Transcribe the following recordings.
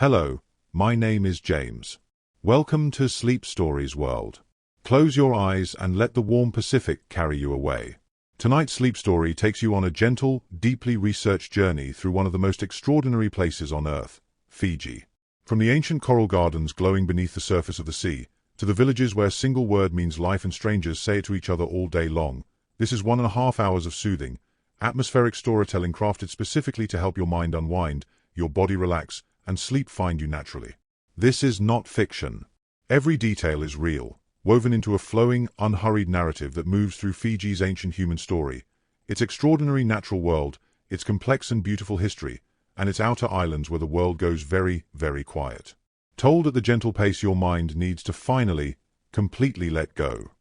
Hello, my name is James. Welcome to Sleep Stories World. Close your eyes and let the warm Pacific carry you away. Tonight's sleep story takes you on a gentle, deeply researched journey through one of the most extraordinary places on Earth, Fiji. From the ancient coral gardens glowing beneath the surface of the sea, to the villages where a single word means life and strangers say it to each other all day long, this is 1.5 hours of soothing, atmospheric storytelling crafted specifically to help your mind unwind, your body relax, and sleep find you naturally. This is not fiction. Every detail is real, woven into a flowing, unhurried narrative that moves through Fiji's ancient human story, its extraordinary natural world, its complex and beautiful history, and its outer islands where the world goes very, very quiet. Told at the gentle pace your mind needs to finally, completely let go.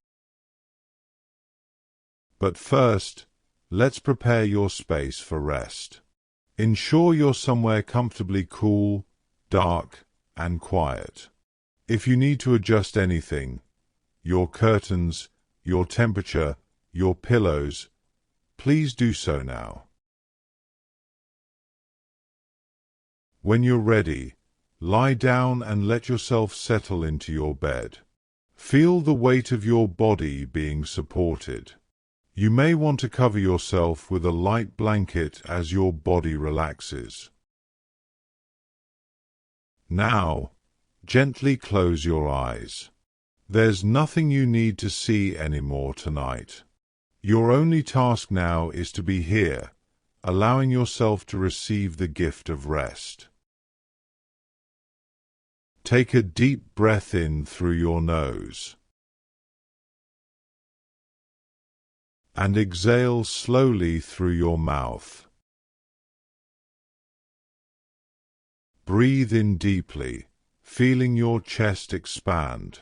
But first, let's prepare your space for rest. Ensure you're somewhere comfortably cool, dark, and quiet. If you need to adjust anything, your curtains, your temperature, your pillows, please do so now. When you're ready, lie down and let yourself settle into your bed. Feel the weight of your body being supported. You may want to cover yourself with a light blanket as your body relaxes. Now, gently close your eyes. There's nothing you need to see anymore tonight. Your only task now is to be here, allowing yourself to receive the gift of rest. Take a deep breath in through your nose. And exhale slowly through your mouth. Breathe in deeply, feeling your chest expand.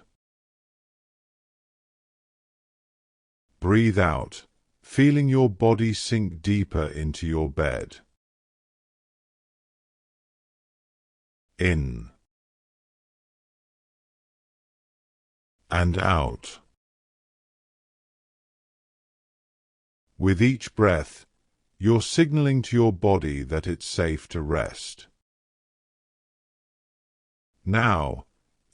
Breathe out, feeling your body sink deeper into your bed. In. And out. With each breath, you're signaling to your body that it's safe to rest. Now,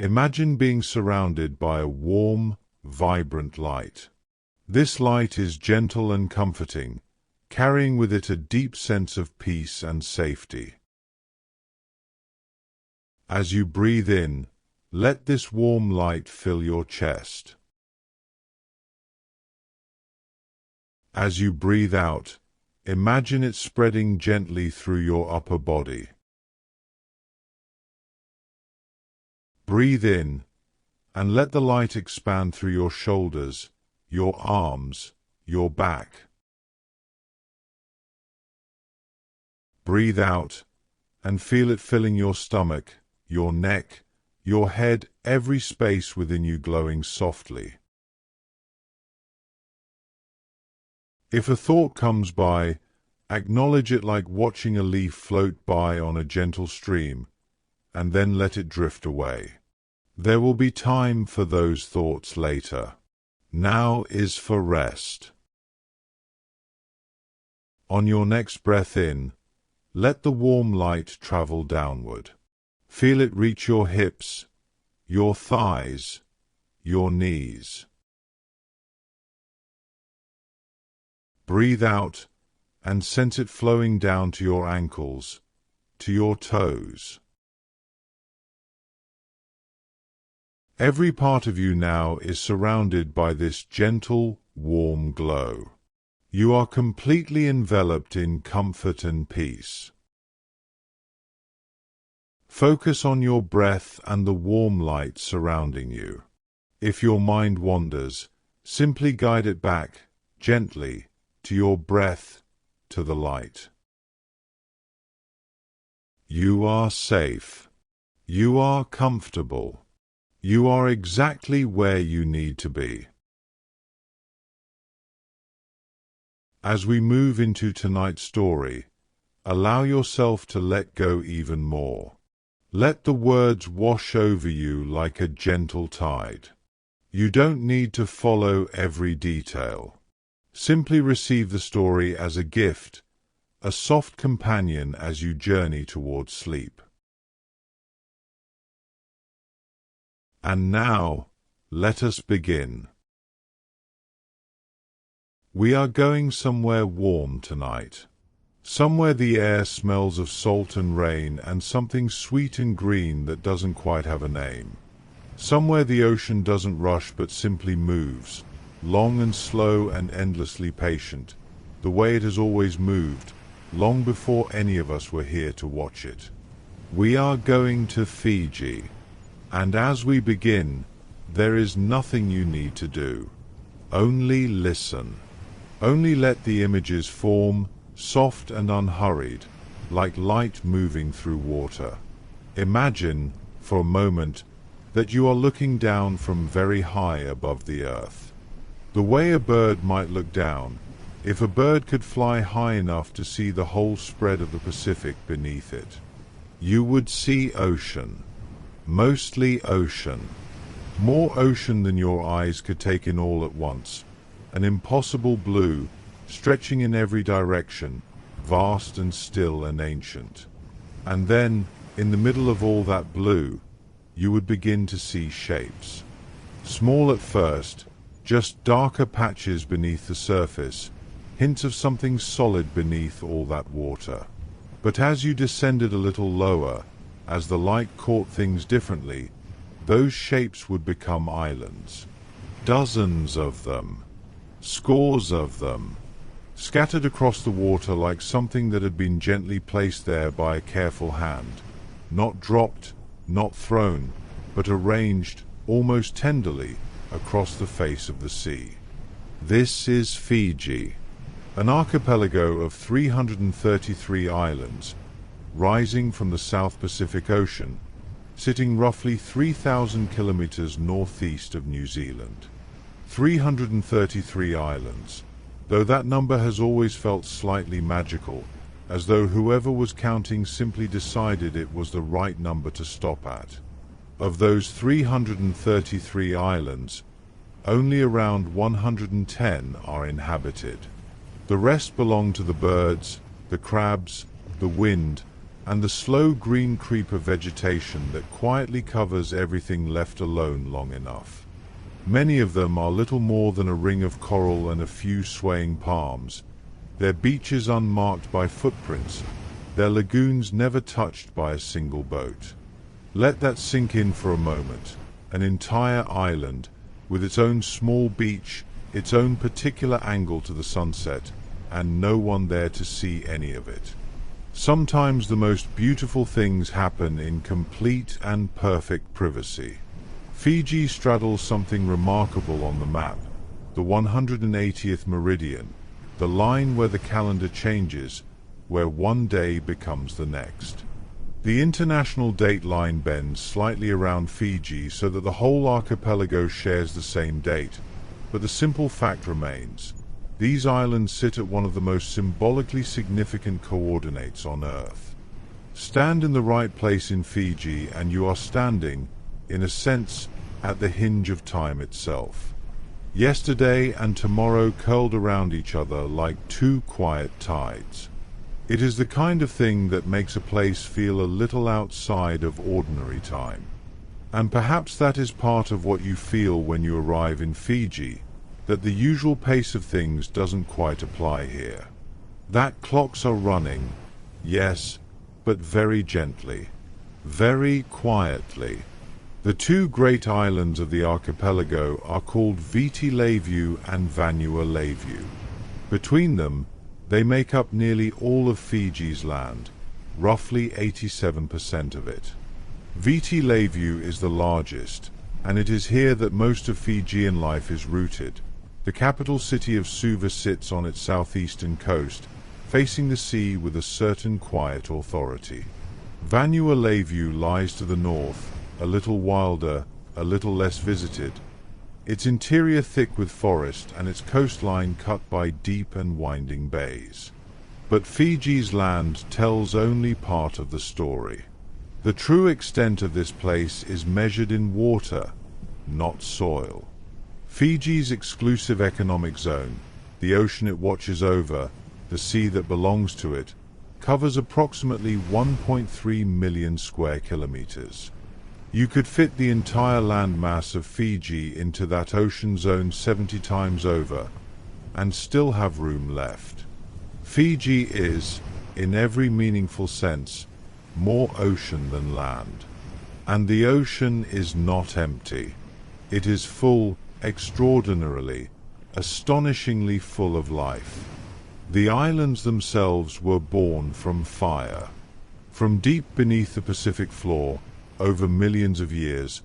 imagine being surrounded by a warm, vibrant light. This light is gentle and comforting, carrying with it a deep sense of peace and safety. As you breathe in, let this warm light fill your chest. As you breathe out, imagine it spreading gently through your upper body. Breathe in, and let the light expand through your shoulders, your arms, your back. Breathe out, and feel it filling your stomach, your neck, your head, every space within you glowing softly. If a thought comes by, acknowledge it like watching a leaf float by on a gentle stream, and then let it drift away. There will be time for those thoughts later. Now is for rest. On your next breath in, let the warm light travel downward. Feel it reach your hips, your thighs, your knees. Breathe out and sense it flowing down to your ankles, to your toes. Every part of you now is surrounded by this gentle, warm glow. You are completely enveloped in comfort and peace. Focus on your breath and the warm light surrounding you. If your mind wanders, simply guide it back, gently, to your breath, to the light. You are safe. You are comfortable. You are exactly where you need to be. As we move into tonight's story, allow yourself to let go even more. Let the words wash over you like a gentle tide. You don't need to follow every detail. Simply receive the story as a gift, a soft companion as you journey towards sleep. And now, let us begin. We are going somewhere warm tonight. Somewhere the air smells of salt and rain and something sweet and green that doesn't quite have a name. Somewhere the ocean doesn't rush but simply moves, long and slow and endlessly patient, the way it has always moved, long before any of us were here to watch it. We are going to Fiji, and as we begin, there is nothing you need to do. Only listen. Only let the images form, soft and unhurried, like light moving through water. Imagine, for a moment, that you are looking down from very high above the earth. The way a bird might look down, if a bird could fly high enough to see the whole spread of the Pacific beneath it. You would see ocean. Mostly ocean. More ocean than your eyes could take in all at once. An impossible blue, stretching in every direction, vast and still and ancient. And then, in the middle of all that blue, you would begin to see shapes. Small at first, just darker patches beneath the surface, hints of something solid beneath all that water. But as you descended a little lower, as the light caught things differently, those shapes would become islands. Dozens of them. Scores of them, scattered across the water like something that had been gently placed there by a careful hand, not dropped, not thrown, but arranged, almost tenderly, across the face of the sea. This is Fiji, an archipelago of 333 islands, rising from the South Pacific Ocean, sitting roughly 3,000 kilometers northeast of New Zealand. 333 islands, though that number has always felt slightly magical, as though whoever was counting simply decided it was the right number to stop at. Of those 333 islands, only around 110 are inhabited. The rest belong to the birds, the crabs, the wind, and the slow green creep of vegetation that quietly covers everything left alone long enough. Many of them are little more than a ring of coral and a few swaying palms, their beaches unmarked by footprints, their lagoons never touched by a single boat. Let that sink in for a moment. An entire island, with its own small beach, its own particular angle to the sunset, and no one there to see any of it. Sometimes the most beautiful things happen in complete and perfect privacy. Fiji straddles something remarkable on the map, the 180th meridian, the line where the calendar changes, where one day becomes the next. The international date line bends slightly around Fiji so that the whole archipelago shares the same date, but the simple fact remains. These islands sit at one of the most symbolically significant coordinates on Earth. Stand in the right place in Fiji and you are standing, in a sense, at the hinge of time itself. Yesterday and tomorrow curled around each other like two quiet tides. It is the kind of thing that makes a place feel a little outside of ordinary time. And perhaps that is part of what you feel when you arrive in Fiji, that the usual pace of things doesn't quite apply here. That clocks are running, yes, but very gently, very quietly. The two great islands of the archipelago are called Viti Levu and Vanua Levu. Between them, they make up nearly all of Fiji's land, roughly 87% of it. Viti Levu is the largest, and it is here that most of Fijian life is rooted. The capital city of Suva sits on its southeastern coast, facing the sea with a certain quiet authority. Vanua Levu lies to the north, a little wilder, a little less visited, its interior thick with forest and its coastline cut by deep and winding bays. But Fiji's land tells only part of the story. The true extent of this place is measured in water, not soil. Fiji's exclusive economic zone, the ocean it watches over, the sea that belongs to it, covers approximately 1.3 million square kilometers. You could fit the entire landmass of Fiji into that ocean zone 70 times over, and still have room left. Fiji is, in every meaningful sense, more ocean than land. And the ocean is not empty. It is full, extraordinarily, astonishingly full of life. The islands themselves were born from fire. From deep beneath the Pacific floor, over millions of years,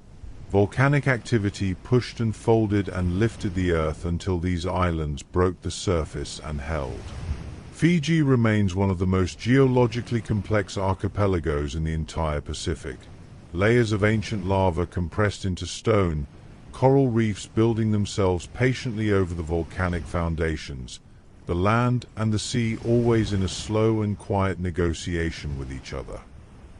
volcanic activity pushed and folded and lifted the earth until these islands broke the surface and held. Fiji remains one of the most geologically complex archipelagos in the entire Pacific. Layers of ancient lava compressed into stone, coral reefs building themselves patiently over the volcanic foundations, the land and the sea always in a slow and quiet negotiation with each other.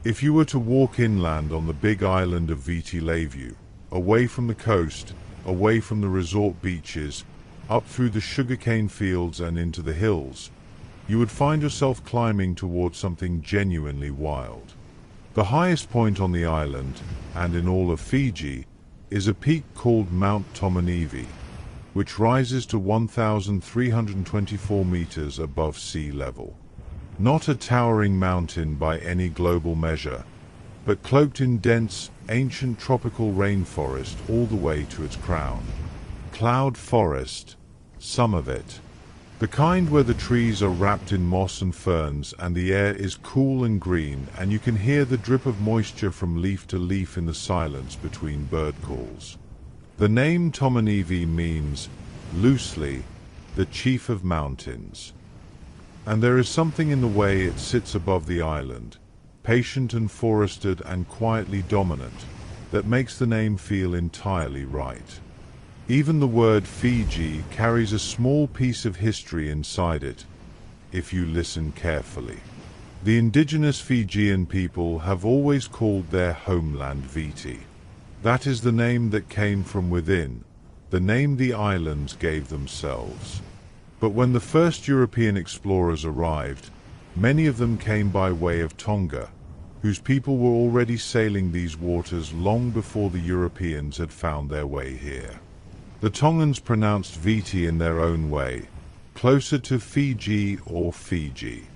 If you were to walk inland on the big island of Viti Levu, away from the coast, away from the resort beaches, up through the sugarcane fields and into the hills, you would find yourself climbing towards something genuinely wild. The highest point on the island, and in all of Fiji, is a peak called Mount Tomanivi, which rises to 1,324 meters above sea level. Not a towering mountain by any global measure, but cloaked in dense, ancient tropical rainforest all the way to its crown. Cloud forest, some of it. The kind where the trees are wrapped in moss and ferns and the air is cool and green and you can hear the drip of moisture from leaf to leaf in the silence between bird calls. The name Tomanivi means, loosely, the chief of mountains. And there is something in the way it sits above the island, patient and forested and quietly dominant, that makes the name feel entirely right. Even the word Fiji carries a small piece of history inside it, if you listen carefully. The indigenous Fijian people have always called their homeland Viti. That is the name that came from within, the name the islands gave themselves. But when the first European explorers arrived, many of them came by way of Tonga, whose people were already sailing these waters long before the Europeans had found their way here. The Tongans pronounced Viti in their own way, closer to Fiji or Fiji.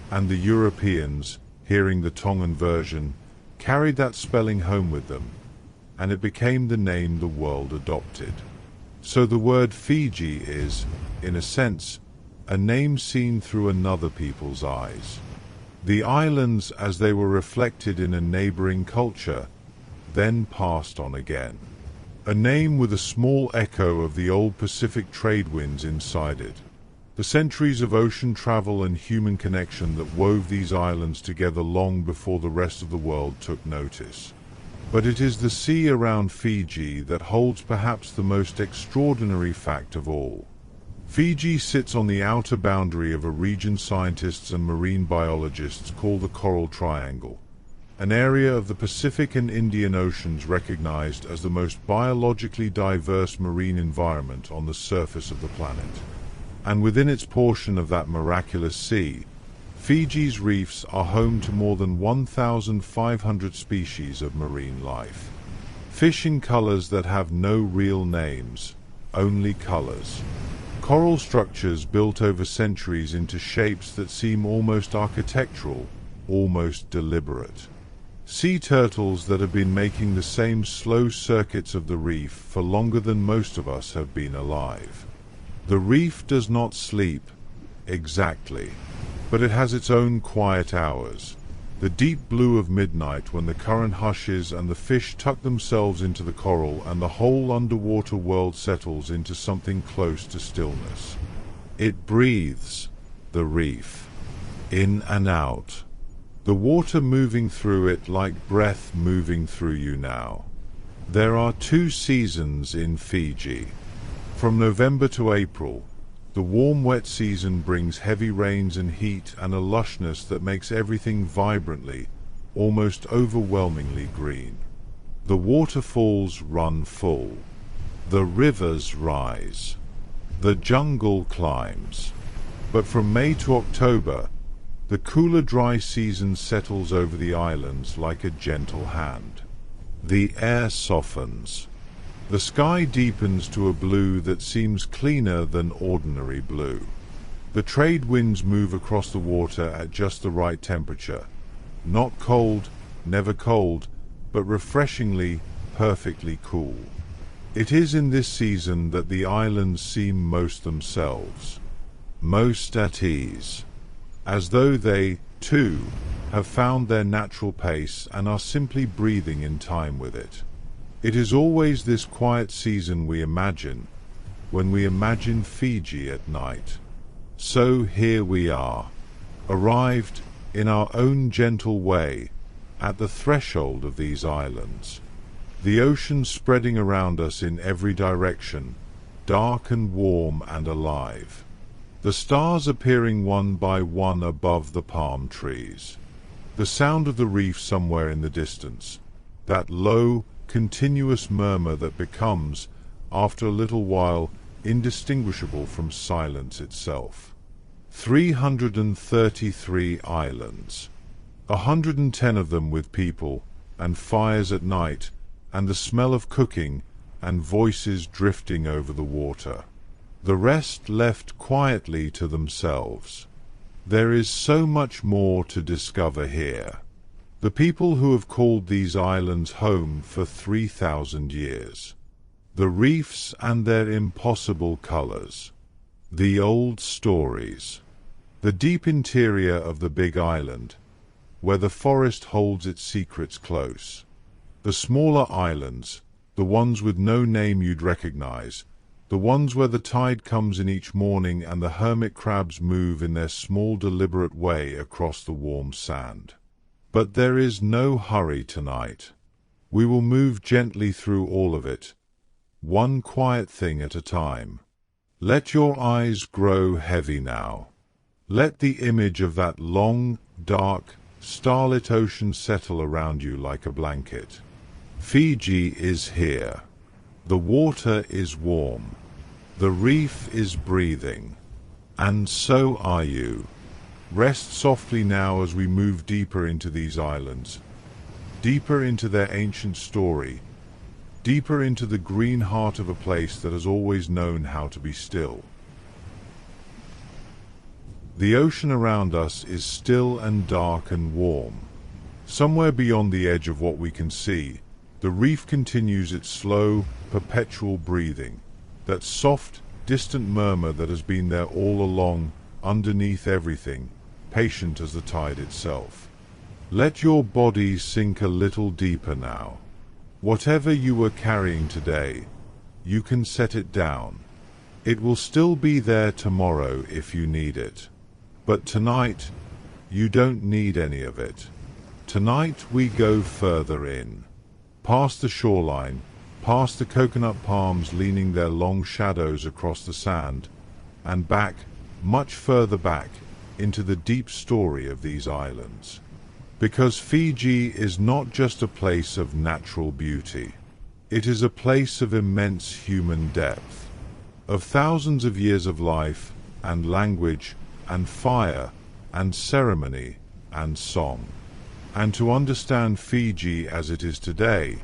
And the Europeans, hearing the Tongan version, carried that spelling home with them, and it became the name the world adopted. So the word Fiji is, in a sense, a name seen through another people's eyes. The islands, as they were reflected in a neighboring culture, then passed on again. A name with a small echo of the old Pacific trade winds inside it. The centuries of ocean travel and human connection that wove these islands together long before the rest of the world took notice. But it is the sea around Fiji that holds perhaps the most extraordinary fact of all. Fiji sits on the outer boundary of a region scientists and marine biologists call the Coral Triangle, an area of the Pacific and Indian Oceans recognized as the most biologically diverse marine environment on the surface of the planet. And within its portion of that miraculous sea, Fiji's reefs are home to more than 1,500 species of marine life. Fish in colors that have no real names, only colors. Coral structures built over centuries into shapes that seem almost architectural, almost deliberate. Sea turtles that have been making the same slow circuits of the reef for longer than most of us have been alive. The reef does not sleep, exactly, but it has its own quiet hours. The deep blue of midnight when the current hushes and the fish tuck themselves into the coral and the whole underwater world settles into something close to stillness. It breathes, the reef, in and out. The water moving through it like breath moving through you now. There are 2 seasons in Fiji. From November to April, the warm wet season brings heavy rains and heat and a lushness that makes everything vibrantly, almost overwhelmingly green. The waterfalls run full. The rivers rise. The jungle climbs. But from May to October, the cooler dry season settles over the islands like a gentle hand. The air softens. The sky deepens to a blue that seems cleaner than ordinary blue. The trade winds move across the water at just the right temperature. Not cold, never cold, but refreshingly, perfectly cool. It is in this season that the islands seem most themselves, most at ease, as though they, too, have found their natural pace and are simply breathing in time with it. It is always this quiet season we imagine, when we imagine Fiji at night. So here we are, arrived, in our own gentle way, at the threshold of these islands. The ocean spreading around us in every direction, dark and warm and alive. The stars appearing one by one above the palm trees. The sound of the reef somewhere in the distance, that low, continuous murmur that becomes, after a little while, indistinguishable from silence itself. 333 islands. 110 of them with people, and fires at night, and the smell of cooking, and voices drifting over the water. The rest left quietly to themselves. There is so much more to discover here. The people who have called these islands home for 3,000 years. The reefs and their impossible colors. The old stories. The deep interior of the big island, where the forest holds its secrets close. The smaller islands, the ones with no name you'd recognize, the ones where the tide comes in each morning and the hermit crabs move in their small deliberate way across the warm sand. But there is no hurry tonight. We will move gently through all of it, one quiet thing at a time. Let your eyes grow heavy now. Let the image of that long, dark, starlit ocean settle around you like a blanket. Fiji is here. The water is warm. The reef is breathing. And so are you. Rest softly now as we move deeper into these islands, deeper into their ancient story, deeper into the green heart of a place that has always known how to be still. The ocean around us is still and dark and warm. Somewhere beyond the edge of what we can see, the reef continues its slow, perpetual breathing, that soft, distant murmur that has been there all along, underneath everything, patient as the tide itself. Let your body sink a little deeper now. Whatever you were carrying today, you can set it down. It will still be there tomorrow if you need it. But tonight, you don't need any of it. Tonight we go further in, past the shoreline, past the coconut palms leaning their long shadows across the sand, and back, much further back, into the deep story of these islands. Because Fiji is not just a place of natural beauty. It is a place of immense human depth, of thousands of years of life, and language, and fire, and ceremony, and song. And to understand Fiji as it is today,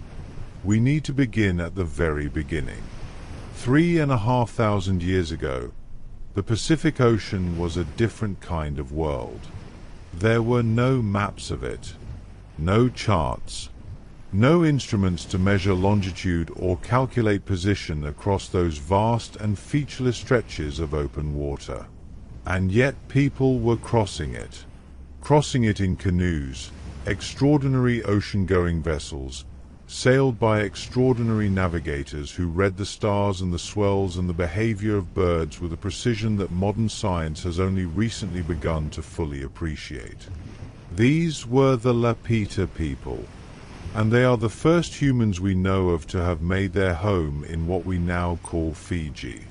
we need to begin at the very beginning. 3,500 years ago, the Pacific Ocean was a different kind of world. There were no maps of it, no charts, no instruments to measure longitude or calculate position across those vast and featureless stretches of open water. And yet people were crossing it in canoes, extraordinary ocean-going vessels, sailed by extraordinary navigators who read the stars and the swells and the behavior of birds with a precision that modern science has only recently begun to fully appreciate. These were the Lapita people, and they are the first humans we know of to have made their home in what we now call Fiji.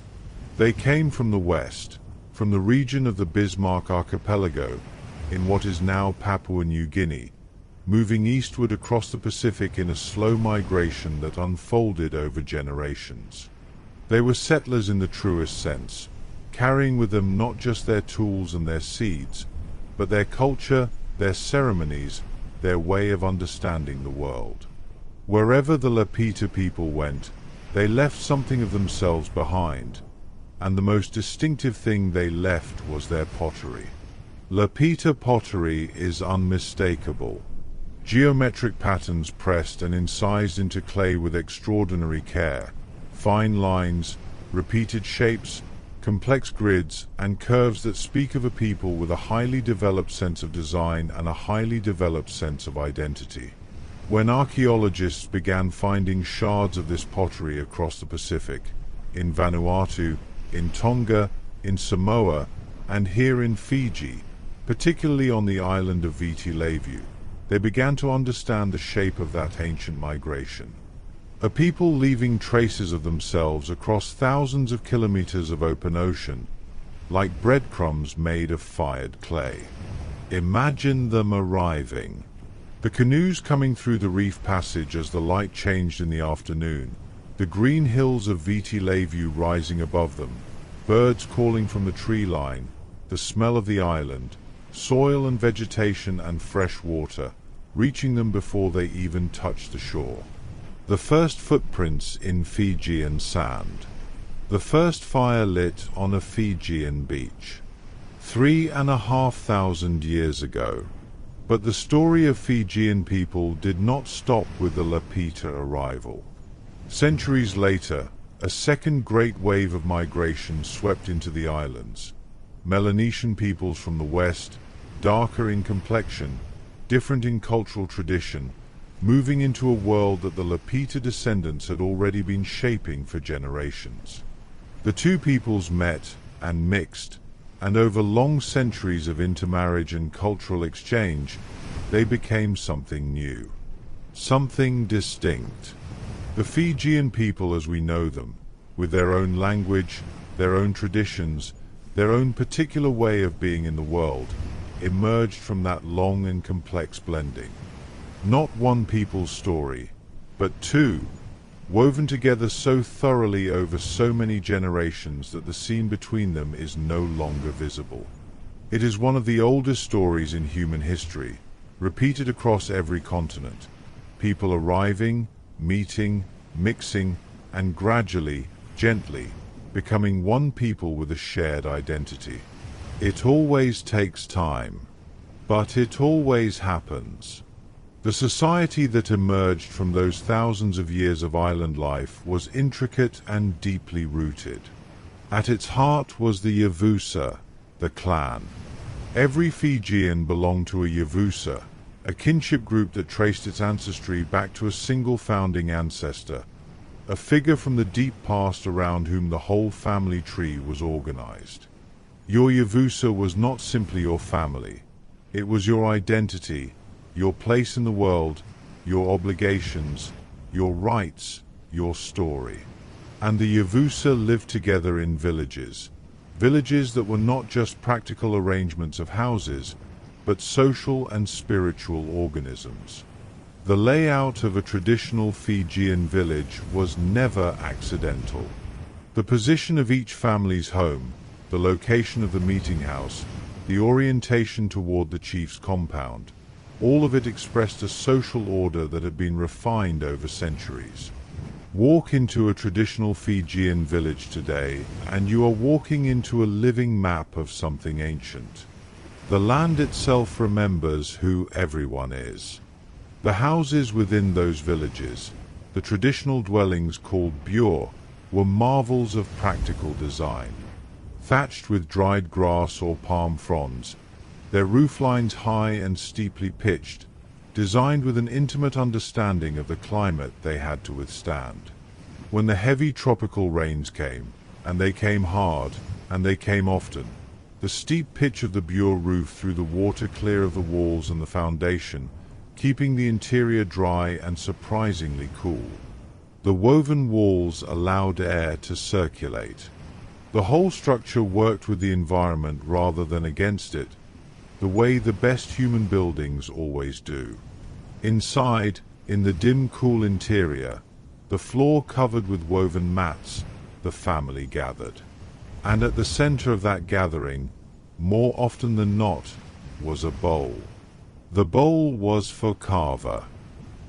They came from the west, from the region of the Bismarck Archipelago, in what is now Papua New Guinea, moving eastward across the Pacific in a slow migration that unfolded over generations. They were settlers in the truest sense, carrying with them not just their tools and their seeds, but their culture, their ceremonies, their way of understanding the world. Wherever the Lapita people went, they left something of themselves behind, and the most distinctive thing they left was their pottery. Lapita pottery is unmistakable. Geometric patterns pressed and incised into clay with extraordinary care, fine lines, repeated shapes, complex grids, and curves that speak of a people with a highly developed sense of design and a highly developed sense of identity. When archaeologists began finding shards of this pottery across the Pacific, in Vanuatu, in Tonga, in Samoa, and here in Fiji, particularly on the island of Viti Levu, they began to understand the shape of that ancient migration. A people leaving traces of themselves across thousands of kilometers of open ocean, like breadcrumbs made of fired clay. Imagine them arriving. The canoes coming through the reef passage as the light changed in the afternoon, the green hills of Viti Levu rising above them, birds calling from the tree line, the smell of the island, soil and vegetation and fresh water, reaching them before they even touched the shore. The first footprints in Fijian sand. The first fire lit on a Fijian beach. 3,500 years ago. But the story of Fijian people did not stop with the Lapita arrival. Centuries later, a second great wave of migration swept into the islands. Melanesian peoples from the west, darker in complexion, different in cultural tradition, moving into a world that the Lapita descendants had already been shaping for generations. The two peoples met and mixed, and over long centuries of intermarriage and cultural exchange, they became something new, something distinct. The Fijian people as we know them, with their own language, their own traditions, their own particular way of being in the world, emerged from that long and complex blending. Not one people's story, but two, woven together so thoroughly over so many generations that the seam between them is no longer visible. It is one of the oldest stories in human history, repeated across every continent. People arriving, meeting, mixing, and gradually, gently, becoming one people with a shared identity. It always takes time, but it always happens. The society that emerged from those thousands of years of island life was intricate and deeply rooted. At its heart was the Yavusa, the clan. Every Fijian belonged to a Yavusa, a kinship group that traced its ancestry back to a single founding ancestor, a figure from the deep past around whom the whole family tree was organized. Your Yavusa was not simply your family. It was your identity, your place in the world, your obligations, your rights, your story. And the Yavusa lived together in villages. Villages that were not just practical arrangements of houses, but social and spiritual organisms. The layout of a traditional Fijian village was never accidental. The position of each family's home, the location of the meeting house, the orientation toward the chief's compound, all of it expressed a social order that had been refined over centuries. Walk into a traditional Fijian village today, and you are walking into a living map of something ancient. The land itself remembers who everyone is. The houses within those villages, the traditional dwellings called bure, were marvels of practical design. Thatched with dried grass or palm fronds, their rooflines high and steeply pitched, designed with an intimate understanding of the climate they had to withstand. When the heavy tropical rains came, and they came hard, and they came often, the steep pitch of the bure roof threw the water clear of the walls and the foundation, keeping the interior dry and surprisingly cool. The woven walls allowed air to circulate. The whole structure worked with the environment rather than against it, the way the best human buildings always do. Inside, in the dim, cool interior, the floor covered with woven mats, the family gathered. And at the center of that gathering, more often than not, was a bowl. The bowl was for kava.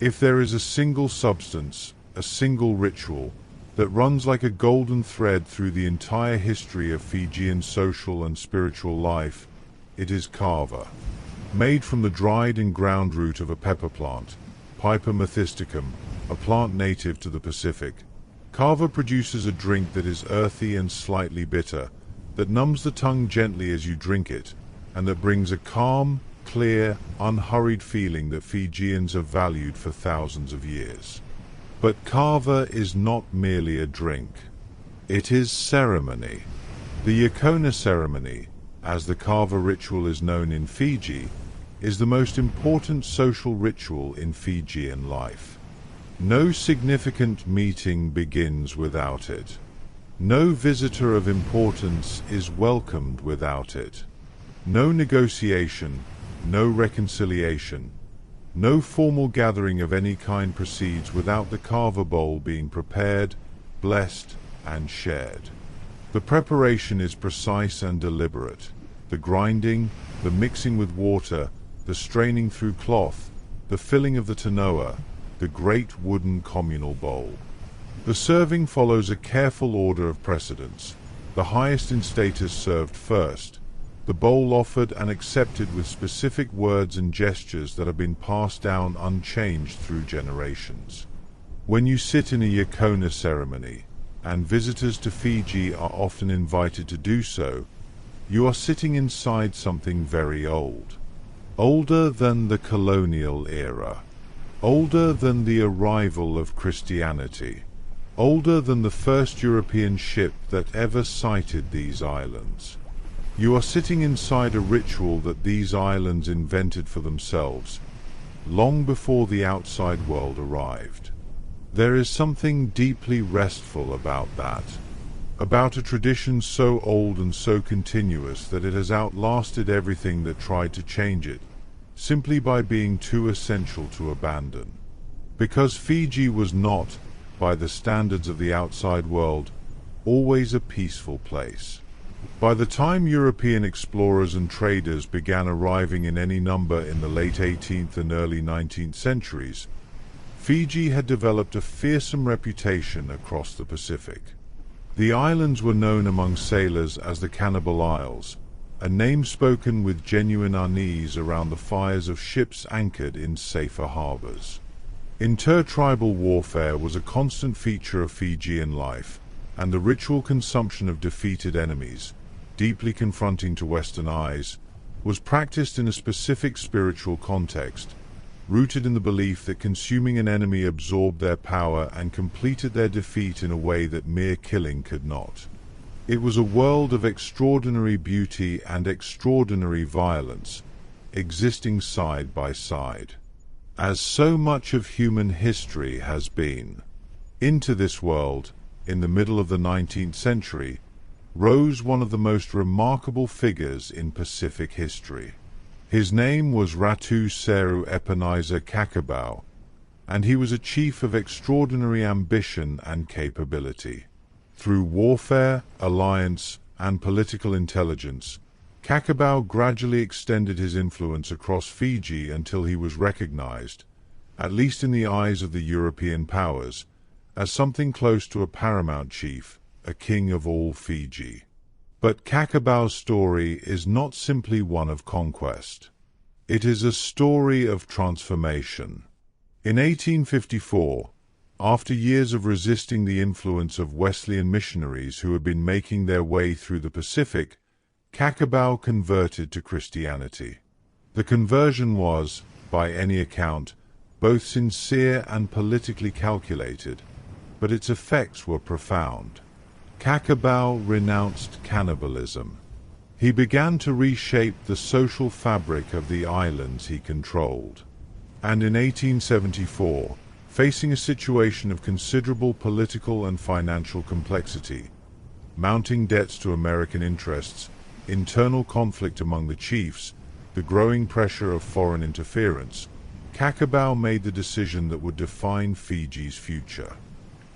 If there is a single substance, a single ritual, that runs like a golden thread through the entire history of Fijian social and spiritual life, it is kava. Made from the dried and ground root of a pepper plant, Piper methisticum, a plant native to the Pacific, kava produces a drink that is earthy and slightly bitter, that numbs the tongue gently as you drink it, and that brings a calm, clear, unhurried feeling that Fijians have valued for thousands of years. But kava is not merely a drink. It is ceremony. The Yakona ceremony, as the kava ritual is known in Fiji, is the most important social ritual in Fijian life. No significant meeting begins without it. No visitor of importance is welcomed without it. No negotiation, no reconciliation, no formal gathering of any kind proceeds without the kava bowl being prepared, blessed, and shared. The preparation is precise and deliberate. The grinding, the mixing with water, the straining through cloth, the filling of the tanoa, the great wooden communal bowl. The serving follows a careful order of precedence. The highest in status served first, the bowl offered and accepted with specific words and gestures that have been passed down unchanged through generations. When you sit in a Yakona ceremony, and visitors to Fiji are often invited to do so, you are sitting inside something very old. Older than the colonial era. Older than the arrival of Christianity. Older than the first European ship that ever sighted these islands. You are sitting inside a ritual that these islands invented for themselves, long before the outside world arrived. There is something deeply restful about that, about a tradition so old and so continuous that it has outlasted everything that tried to change it, simply by being too essential to abandon. Because Fiji was not, by the standards of the outside world, always a peaceful place. By the time European explorers and traders began arriving in any number in the late 18th and early 19th centuries, Fiji had developed a fearsome reputation across the Pacific. The islands were known among sailors as the Cannibal Isles, a name spoken with genuine unease around the fires of ships anchored in safer harbors. Intertribal warfare was a constant feature of Fijian life, and the ritual consumption of defeated enemies, deeply confronting to Western eyes, was practiced in a specific spiritual context, rooted in the belief that consuming an enemy absorbed their power and completed their defeat in a way that mere killing could not. It was a world of extraordinary beauty and extraordinary violence, existing side by side. As so much of human history has been. Into this world, in the middle of the 19th century, rose one of the most remarkable figures in Pacific history. His name was Ratu Seru Ebenezer Kakabau, and he was a chief of extraordinary ambition and capability. Through warfare, alliance, and political intelligence, Kakabau gradually extended his influence across Fiji until he was recognized, at least in the eyes of the European powers, as something close to a paramount chief, a king of all Fiji. But Kakabau's story is not simply one of conquest. It is a story of transformation. In 1854, after years of resisting the influence of Wesleyan missionaries who had been making their way through the Pacific, Kakabau converted to Christianity. The conversion was, by any account, both sincere and politically calculated, but its effects were profound. Kakabau renounced cannibalism. He began to reshape the social fabric of the islands he controlled. And in 1874, facing a situation of considerable political and financial complexity, mounting debts to American interests, internal conflict among the chiefs, the growing pressure of foreign interference, Kakabau made the decision that would define Fiji's future.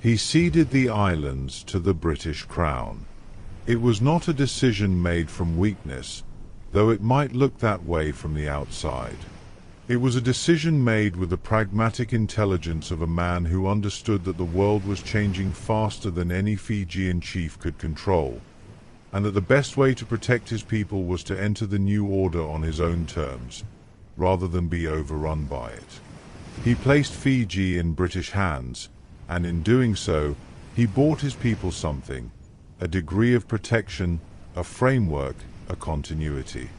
He ceded the islands to the British Crown. It was not a decision made from weakness, though it might look that way from the outside. It was a decision made with the pragmatic intelligence of a man who understood that the world was changing faster than any Fijian chief could control, and that the best way to protect his people was to enter the new order on his own terms, rather than be overrun by it. He placed Fiji in British hands, and in doing so, he bought his people something: a degree of protection, a framework, a continuity.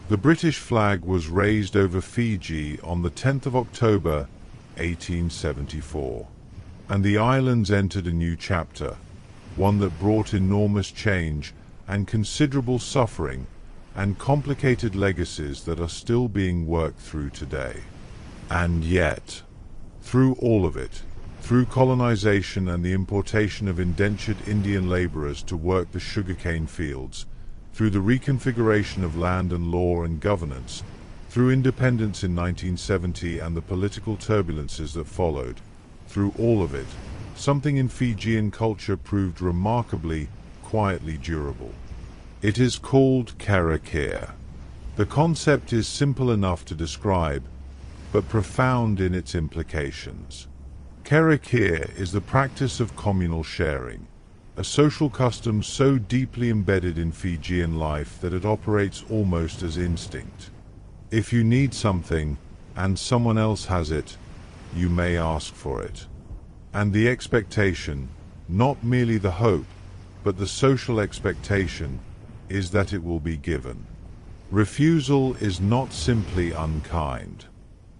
The British flag was raised over Fiji on the 10th of October, 1874, and the islands entered a new chapter, one that brought enormous change and considerable suffering and complicated legacies that are still being worked through today. And yet, through all of it, through colonization and the importation of indentured Indian laborers to work the sugarcane fields, through the reconfiguration of land and law and governance, through independence in 1970 and the political turbulences that followed, through all of it, something in Fijian culture proved remarkably, quietly durable. It is called karakia. The concept is simple enough to describe, but profound in its implications. Karakia is the practice of communal sharing, a social custom so deeply embedded in Fijian life that it operates almost as instinct. If you need something, and someone else has it, you may ask for it. And the expectation, not merely the hope, but the social expectation, is that it will be given. Refusal is not simply unkind.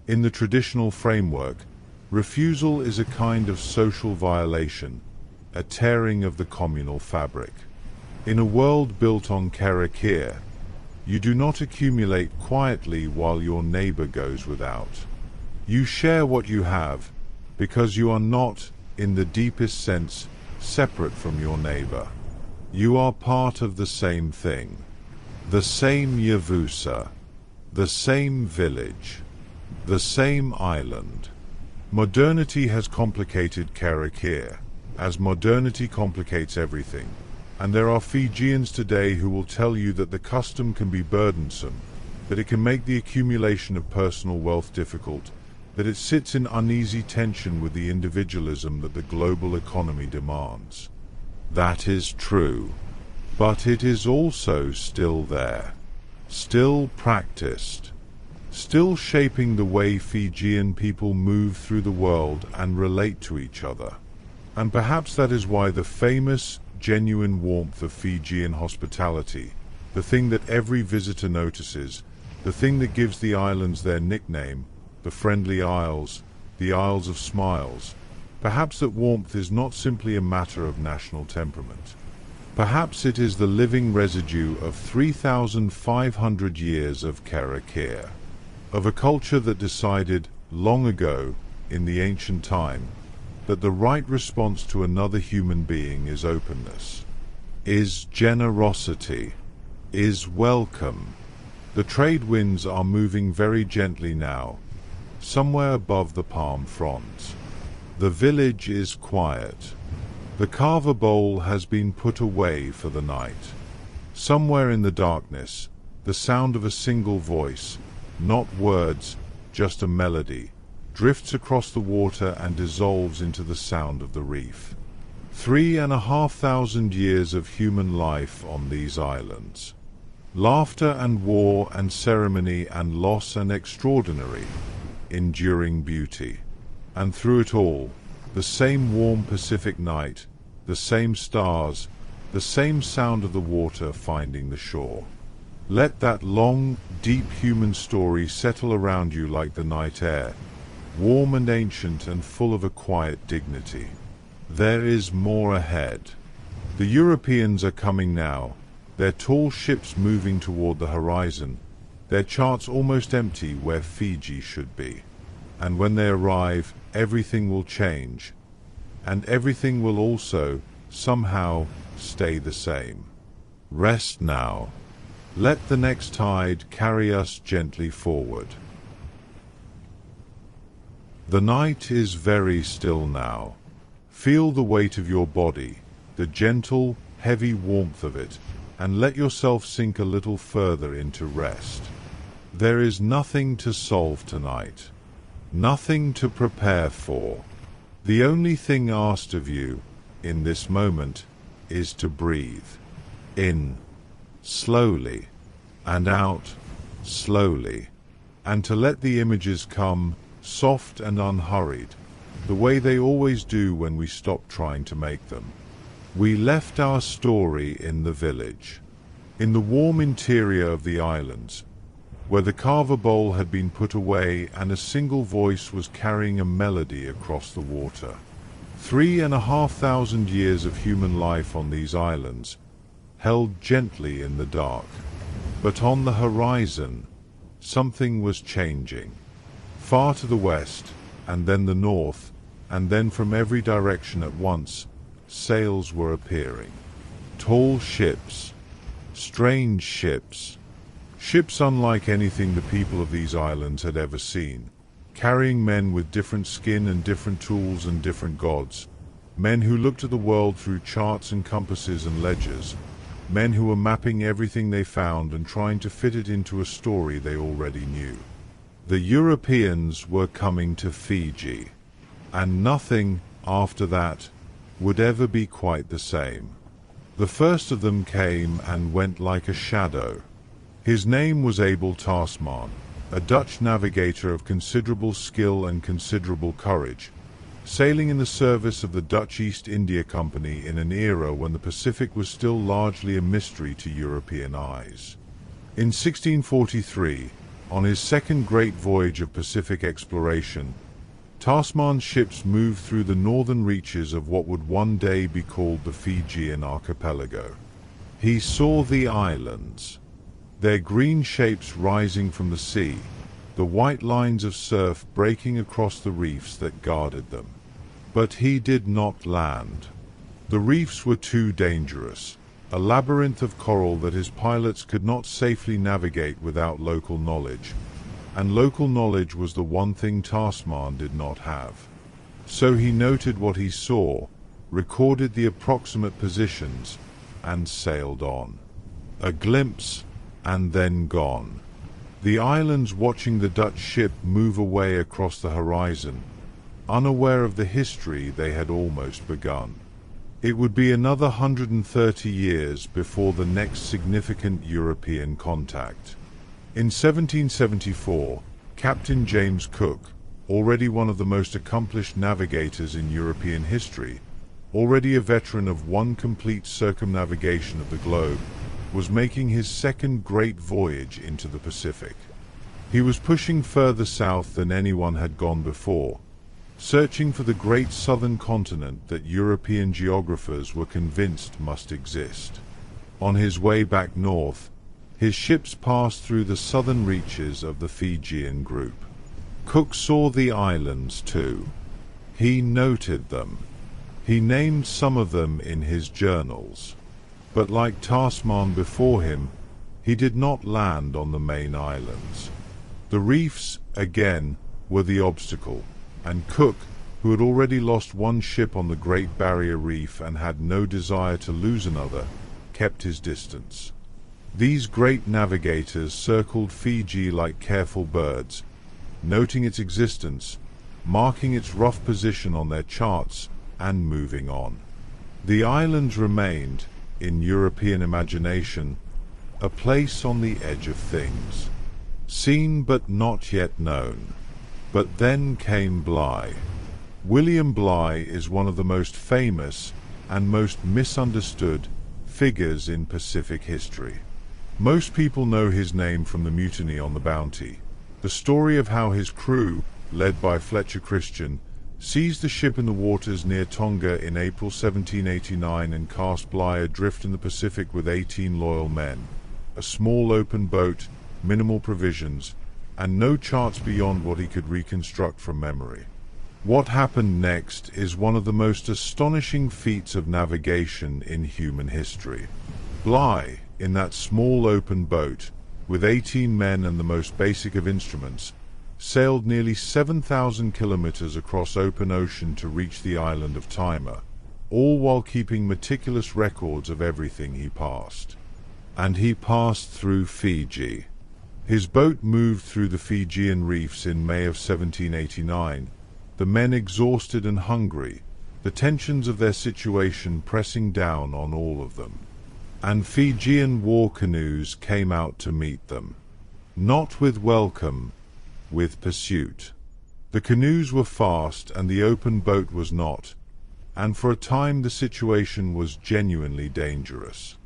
In the traditional framework, refusal is a kind of social violation, a tearing of the communal fabric. In a world built on karakia, you do not accumulate quietly while your neighbor goes without. You share what you have, because you are not, in the deepest sense, separate from your neighbor. You are part of the same thing, the same yavusa, the same village, the same island. Modernity has complicated karakia, as modernity complicates everything, and there are Fijians today who will tell you that the custom can be burdensome, that it can make the accumulation of personal wealth difficult, that it sits in uneasy tension with the individualism that the global economy demands. That is true, but it is also still there, still practiced, still shaping the way Fijian people move through the world and relate to each other. And perhaps that is why the famous, genuine warmth of Fijian hospitality, the thing that every visitor notices, the thing that gives the islands their nickname, the Friendly Isles, the Isles of Smiles, perhaps that warmth is not simply a matter of national temperament. Perhaps it is the living residue of 3,500 years of karakia, of a culture that decided, long ago, in the ancient time, that the right response to another human being is openness, is generosity, is welcome. The trade winds are moving very gently now, somewhere above the palm fronds. The village is quiet. The kava bowl has been put away for the night. Somewhere in the darkness, the sound of a single voice, not words, just a melody, drifts across the water and dissolves into the sound of the reef. 3,500 years of human life on these islands. Laughter and war and ceremony and loss and extraordinary, enduring beauty. And through it all, the same warm Pacific night, the same stars, the same sound of the water finding the shore. Let that long, deep human story settle around you like the night air, warm and ancient and full of a quiet dignity. There is more ahead. The Europeans are coming now, their tall ships moving toward the horizon, their charts almost empty where Fiji should be. And when they arrive, everything will change, and everything will also, somehow, stay the same. Rest now. Let the next tide carry us gently forward. The night is very still now. Feel the weight of your body, the gentle, heavy warmth of it, and let yourself sink a little further into rest. There is nothing to solve tonight, nothing to prepare for. The only thing asked of you, in this moment, is to breathe. In, slowly, and out, slowly, and to let the images come, soft and unhurried, the way they always do when we stop trying to make them. We left our story in the village, in the warm interior of the islands, where the carver bowl had been put away and a single voice was carrying a melody across the water. 3,500 years of human life on these islands, held gently in the dark. But on the horizon, something was changing. Far to the west, and then the north, and then from every direction at once, sails were appearing. Tall ships, strange ships, ships unlike anything the people of these islands had ever seen, carrying men with different skin and different tools and different gods, men who looked at the world through charts and compasses and ledgers, men who were mapping everything they found and trying to fit it into a story they already knew. The Europeans were coming to Fiji, and nothing, after that, would ever be quite the same. The first of them came and went like a shadow. His name was Abel Tasman, a Dutch navigator of considerable skill and considerable courage, sailing in the service of the Dutch East India Company in an era when the Pacific was still largely a mystery to European eyes. In 1643, on his second great voyage of Pacific exploration, Tasman's ships moved through the northern reaches of what would one day be called the Fijian archipelago. He saw the islands, their green shapes rising from the sea, the white lines of surf breaking across the reefs that guarded them. But he did not land. The reefs were too dangerous, a labyrinth of coral that his pilots could not safely navigate without local knowledge, and local knowledge was the one thing Tasman did not have. So he noted what he saw, recorded the approximate positions, and sailed on. A glimpse, and then gone. The islands watching the Dutch ship move away across the horizon, unaware of the history they had almost begun. It would be another 130 years before the next significant European contact. In 1774, Captain James Cook, already one of the most accomplished navigators in European history, already a veteran of one complete circumnavigation of the globe, was making his second great voyage into the Pacific. He was pushing further south than anyone had gone before, searching for the great southern continent that European geographers were convinced must exist. On his way back north, his ships passed through the southern reaches of the Fijian group. Cook saw the islands too. He noted them. He named some of them in his journals. But like Tasman before him, he did not land on the main islands. The reefs, again, were the obstacle, and Cook, who had already lost one ship on the Great Barrier Reef and had no desire to lose another, kept his distance. These great navigators circled Fiji like careful birds, noting its existence, marking its rough position on their charts, and moving on. The islands remained, in European imagination, a place on the edge of things, seen but not yet known. But then came Bligh. William Bligh is one of the most famous and most misunderstood figures in Pacific history. Most people know his name from the mutiny on the Bounty, the story of how his crew, led by Fletcher Christian, seized the ship in the waters near Tonga in April 1789 and cast Bligh adrift in the Pacific with 18 loyal men, a small open boat, minimal provisions, and no charts beyond what he could reconstruct from memory. What happened next is one of the most astonishing feats of navigation in human history. Bligh, in that small open boat, with 18 men and the most basic of instruments, sailed nearly 7,000 kilometers across open ocean to reach the island of Timor, all while keeping meticulous records of everything he passed. And he passed through Fiji. His boat moved through the Fijian reefs in May of 1789, the men exhausted and hungry, the tensions of their situation pressing down on all of them. And Fijian war canoes came out to meet them. Not with welcome, with pursuit. The canoes were fast and the open boat was not, and for a time the situation was genuinely dangerous.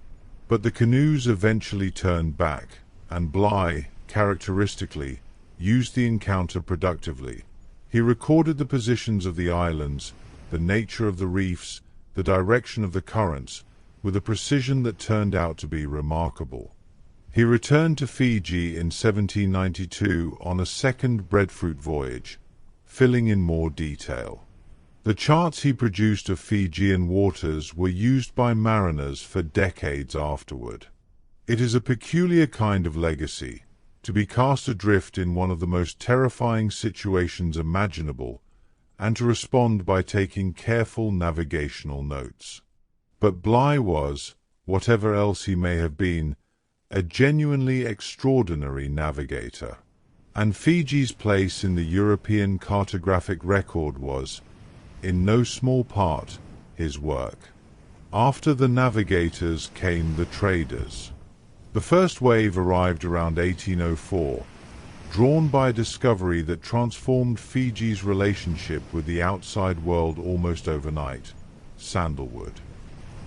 But the canoes eventually turned back, and Bligh, characteristically, used the encounter productively. He recorded the positions of the islands, the nature of the reefs, the direction of the currents, with a precision that turned out to be remarkable. He returned to Fiji in 1792 on a second breadfruit voyage, filling in more detail. The charts he produced of Fijian waters were used by mariners for decades afterward. It is a peculiar kind of legacy, to be cast adrift in one of the most terrifying situations imaginable, and to respond by taking careful navigational notes. But Bligh was, whatever else he may have been, a genuinely extraordinary navigator. And Fiji's place in the European cartographic record was, in no small part, his work. After the navigators came the traders. The first wave arrived around 1804, drawn by a discovery that transformed Fiji's relationship with the outside world almost overnight: sandalwood.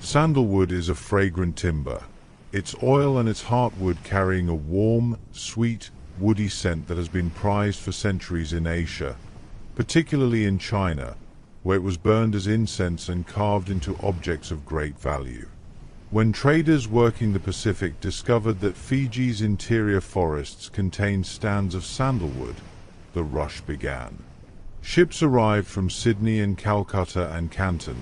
Sandalwood is a fragrant timber, its oil and its heartwood carrying a warm, sweet, woody scent that has been prized for centuries in Asia, particularly in China, where it was burned as incense and carved into objects of great value. When traders working the Pacific discovered that Fiji's interior forests contained stands of sandalwood, the rush began. Ships arrived from Sydney and Calcutta and Canton,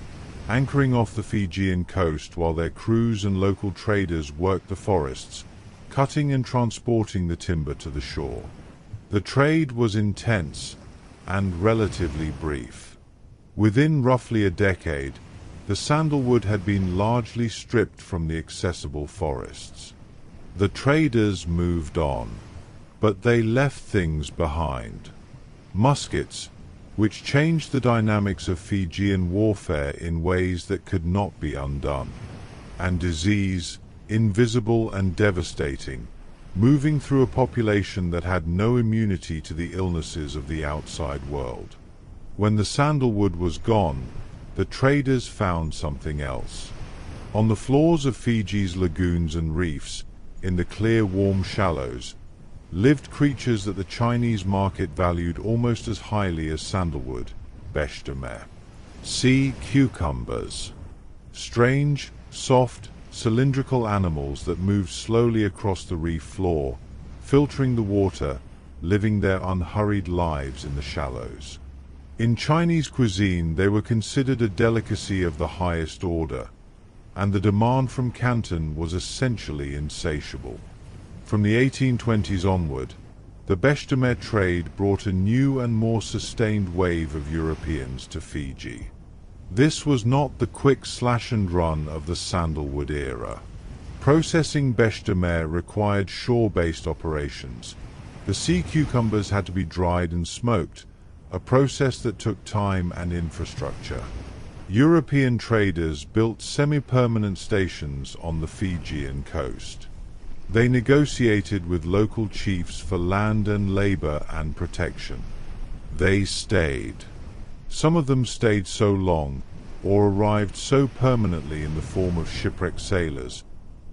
anchoring off the Fijian coast while their crews and local traders worked the forests, cutting and transporting the timber to the shore. The trade was intense and relatively brief. Within roughly a decade, the sandalwood had been largely stripped from the accessible forests. The traders moved on, but they left things behind. Muskets, which changed the dynamics of Fijian warfare in ways that could not be undone. And disease, invisible and devastating, moving through a population that had no immunity to the illnesses of the outside world. When the sandalwood was gone, the traders found something else. On the floors of Fiji's lagoons and reefs, in the clear, warm shallows, lived creatures that the Chinese market valued almost as highly as sandalwood: bêche de mer. Sea cucumbers. Strange, soft, cylindrical animals that moved slowly across the reef floor, filtering the water, living their unhurried lives in the shallows. In Chinese cuisine, they were considered a delicacy of the highest order, and the demand from Canton was essentially insatiable. From the 1820s onward, the bêche de mer trade brought a new and more sustained wave of Europeans to Fiji. This was not the quick slash and run of the sandalwood era. Processing bêche de mer required shore-based operations. The sea cucumbers had to be dried and smoked, a process that took time and infrastructure. European traders built semi-permanent stations on the Fijian coast. They negotiated with local chiefs for land and labor and protection. They stayed. Some of them stayed so long, or arrived so permanently in the form of shipwrecked sailors,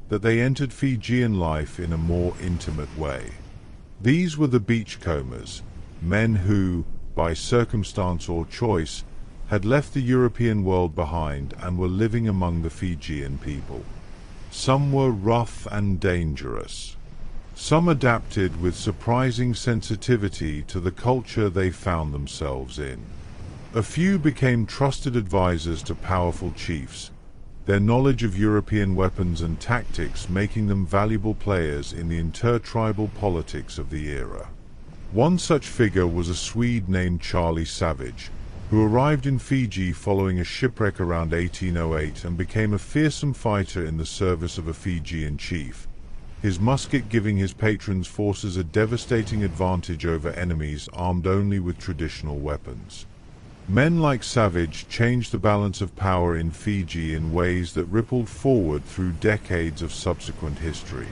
that they entered Fijian life in a more intimate way. These were the beachcombers, men who, by circumstance or choice, had left the European world behind and were living among the Fijian people. Some were rough and dangerous. Some adapted with surprising sensitivity to the culture they found themselves in. A few became trusted advisors to powerful chiefs, their knowledge of European weapons and tactics making them valuable players in the intertribal politics of the era. One such figure was a Swede named Charlie Savage, who arrived in Fiji following a shipwreck around 1808 and became a fearsome fighter in the service of a Fijian chief, his musket giving his patrons forces a devastating advantage over enemies armed only with traditional weapons. Men like Savage changed the balance of power in Fiji in ways that rippled forward through decades of subsequent history.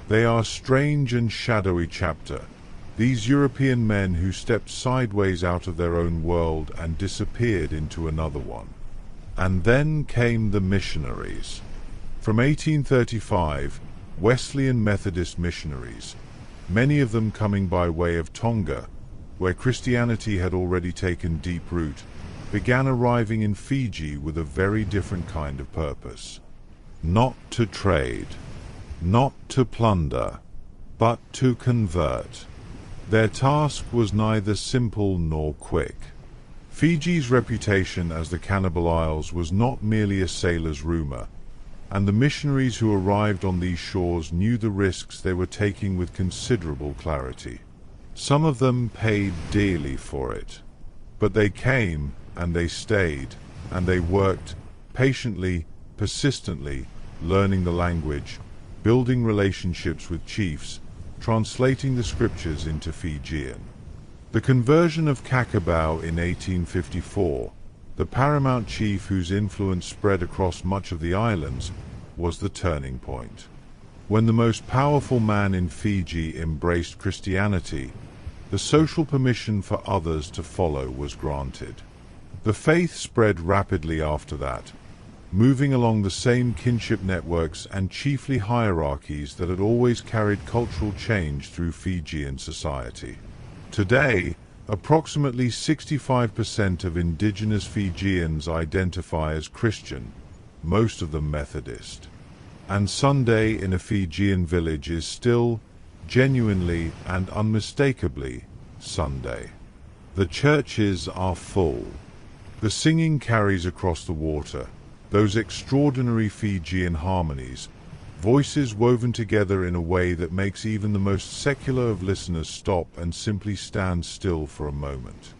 They are a strange and shadowy chapter, these European men who stepped sideways out of their own world and disappeared into another one. And then came the missionaries. From 1835, Wesleyan Methodist missionaries, many of them coming by way of Tonga, where Christianity had already taken deep root, began arriving in Fiji with a very different kind of purpose. Not to trade, not to plunder, but to convert. Their task was neither simple nor quick. Fiji's reputation as the Cannibal Isles was not merely a sailor's rumor, and the missionaries who arrived on these shores knew the risks they were taking with considerable clarity. Some of them paid dearly for it, but they came and they stayed and they worked patiently, persistently, learning the language, building relationships with chiefs, translating the scriptures into Fijian. The conversion of Kakabau in 1854, the paramount chief whose influence spread across much of the islands, was the turning point. When the most powerful man in Fiji embraced Christianity, the social permission for others to follow was granted. The faith spread rapidly after that, moving along the same kinship networks and chiefly hierarchies that had always carried cultural change through Fijian society. Today, approximately 65% of indigenous Fijians identify as Christian, most of them Methodist. And Sunday in a Fijian village is still, genuinely and unmistakably, Sunday. The churches are full. The singing carries across the water, those extraordinary Fijian harmonies, voices woven together in a way that makes even the most secular of listeners stop and simply stand still for a moment.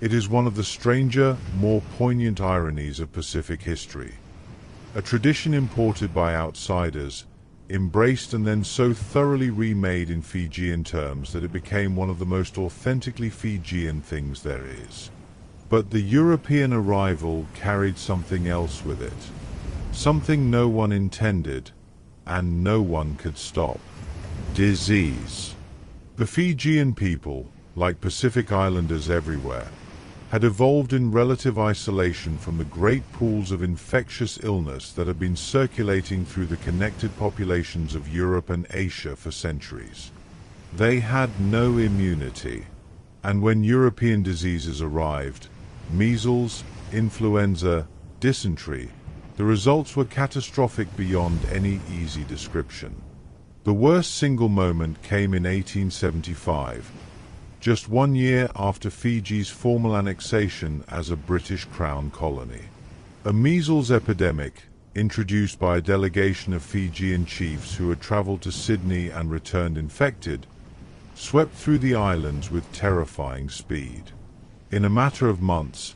It is one of the stranger, more poignant ironies of Pacific history. A tradition imported by outsiders, embraced and then so thoroughly remade in Fijian terms that it became one of the most authentically Fijian things there is. But the European arrival carried something else with it, something no one intended, and no one could stop. Disease. The Fijian people, like Pacific Islanders everywhere, had evolved in relative isolation from the great pools of infectious illness that had been circulating through the connected populations of Europe and Asia for centuries. They had no immunity, and when European diseases arrived, measles, influenza, dysentery, the results were catastrophic beyond any easy description. The worst single moment came in 1875, just 1 year after Fiji's formal annexation as a British Crown colony. A measles epidemic, introduced by a delegation of Fijian chiefs who had traveled to Sydney and returned infected, swept through the islands with terrifying speed. In a matter of months,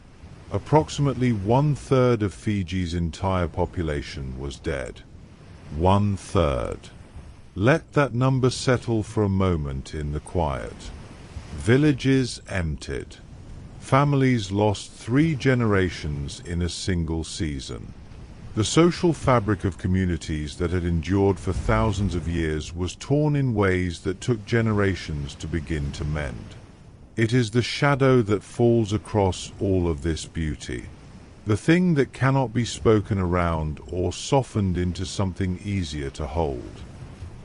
approximately 1/3 of Fiji's entire population was dead. 1/3. Let that number settle for a moment in the quiet. Villages emptied. Families lost 3 generations in a single season. The social fabric of communities that had endured for thousands of years was torn in ways that took generations to begin to mend. It is the shadow that falls across all of this beauty, the thing that cannot be spoken around or softened into something easier to hold.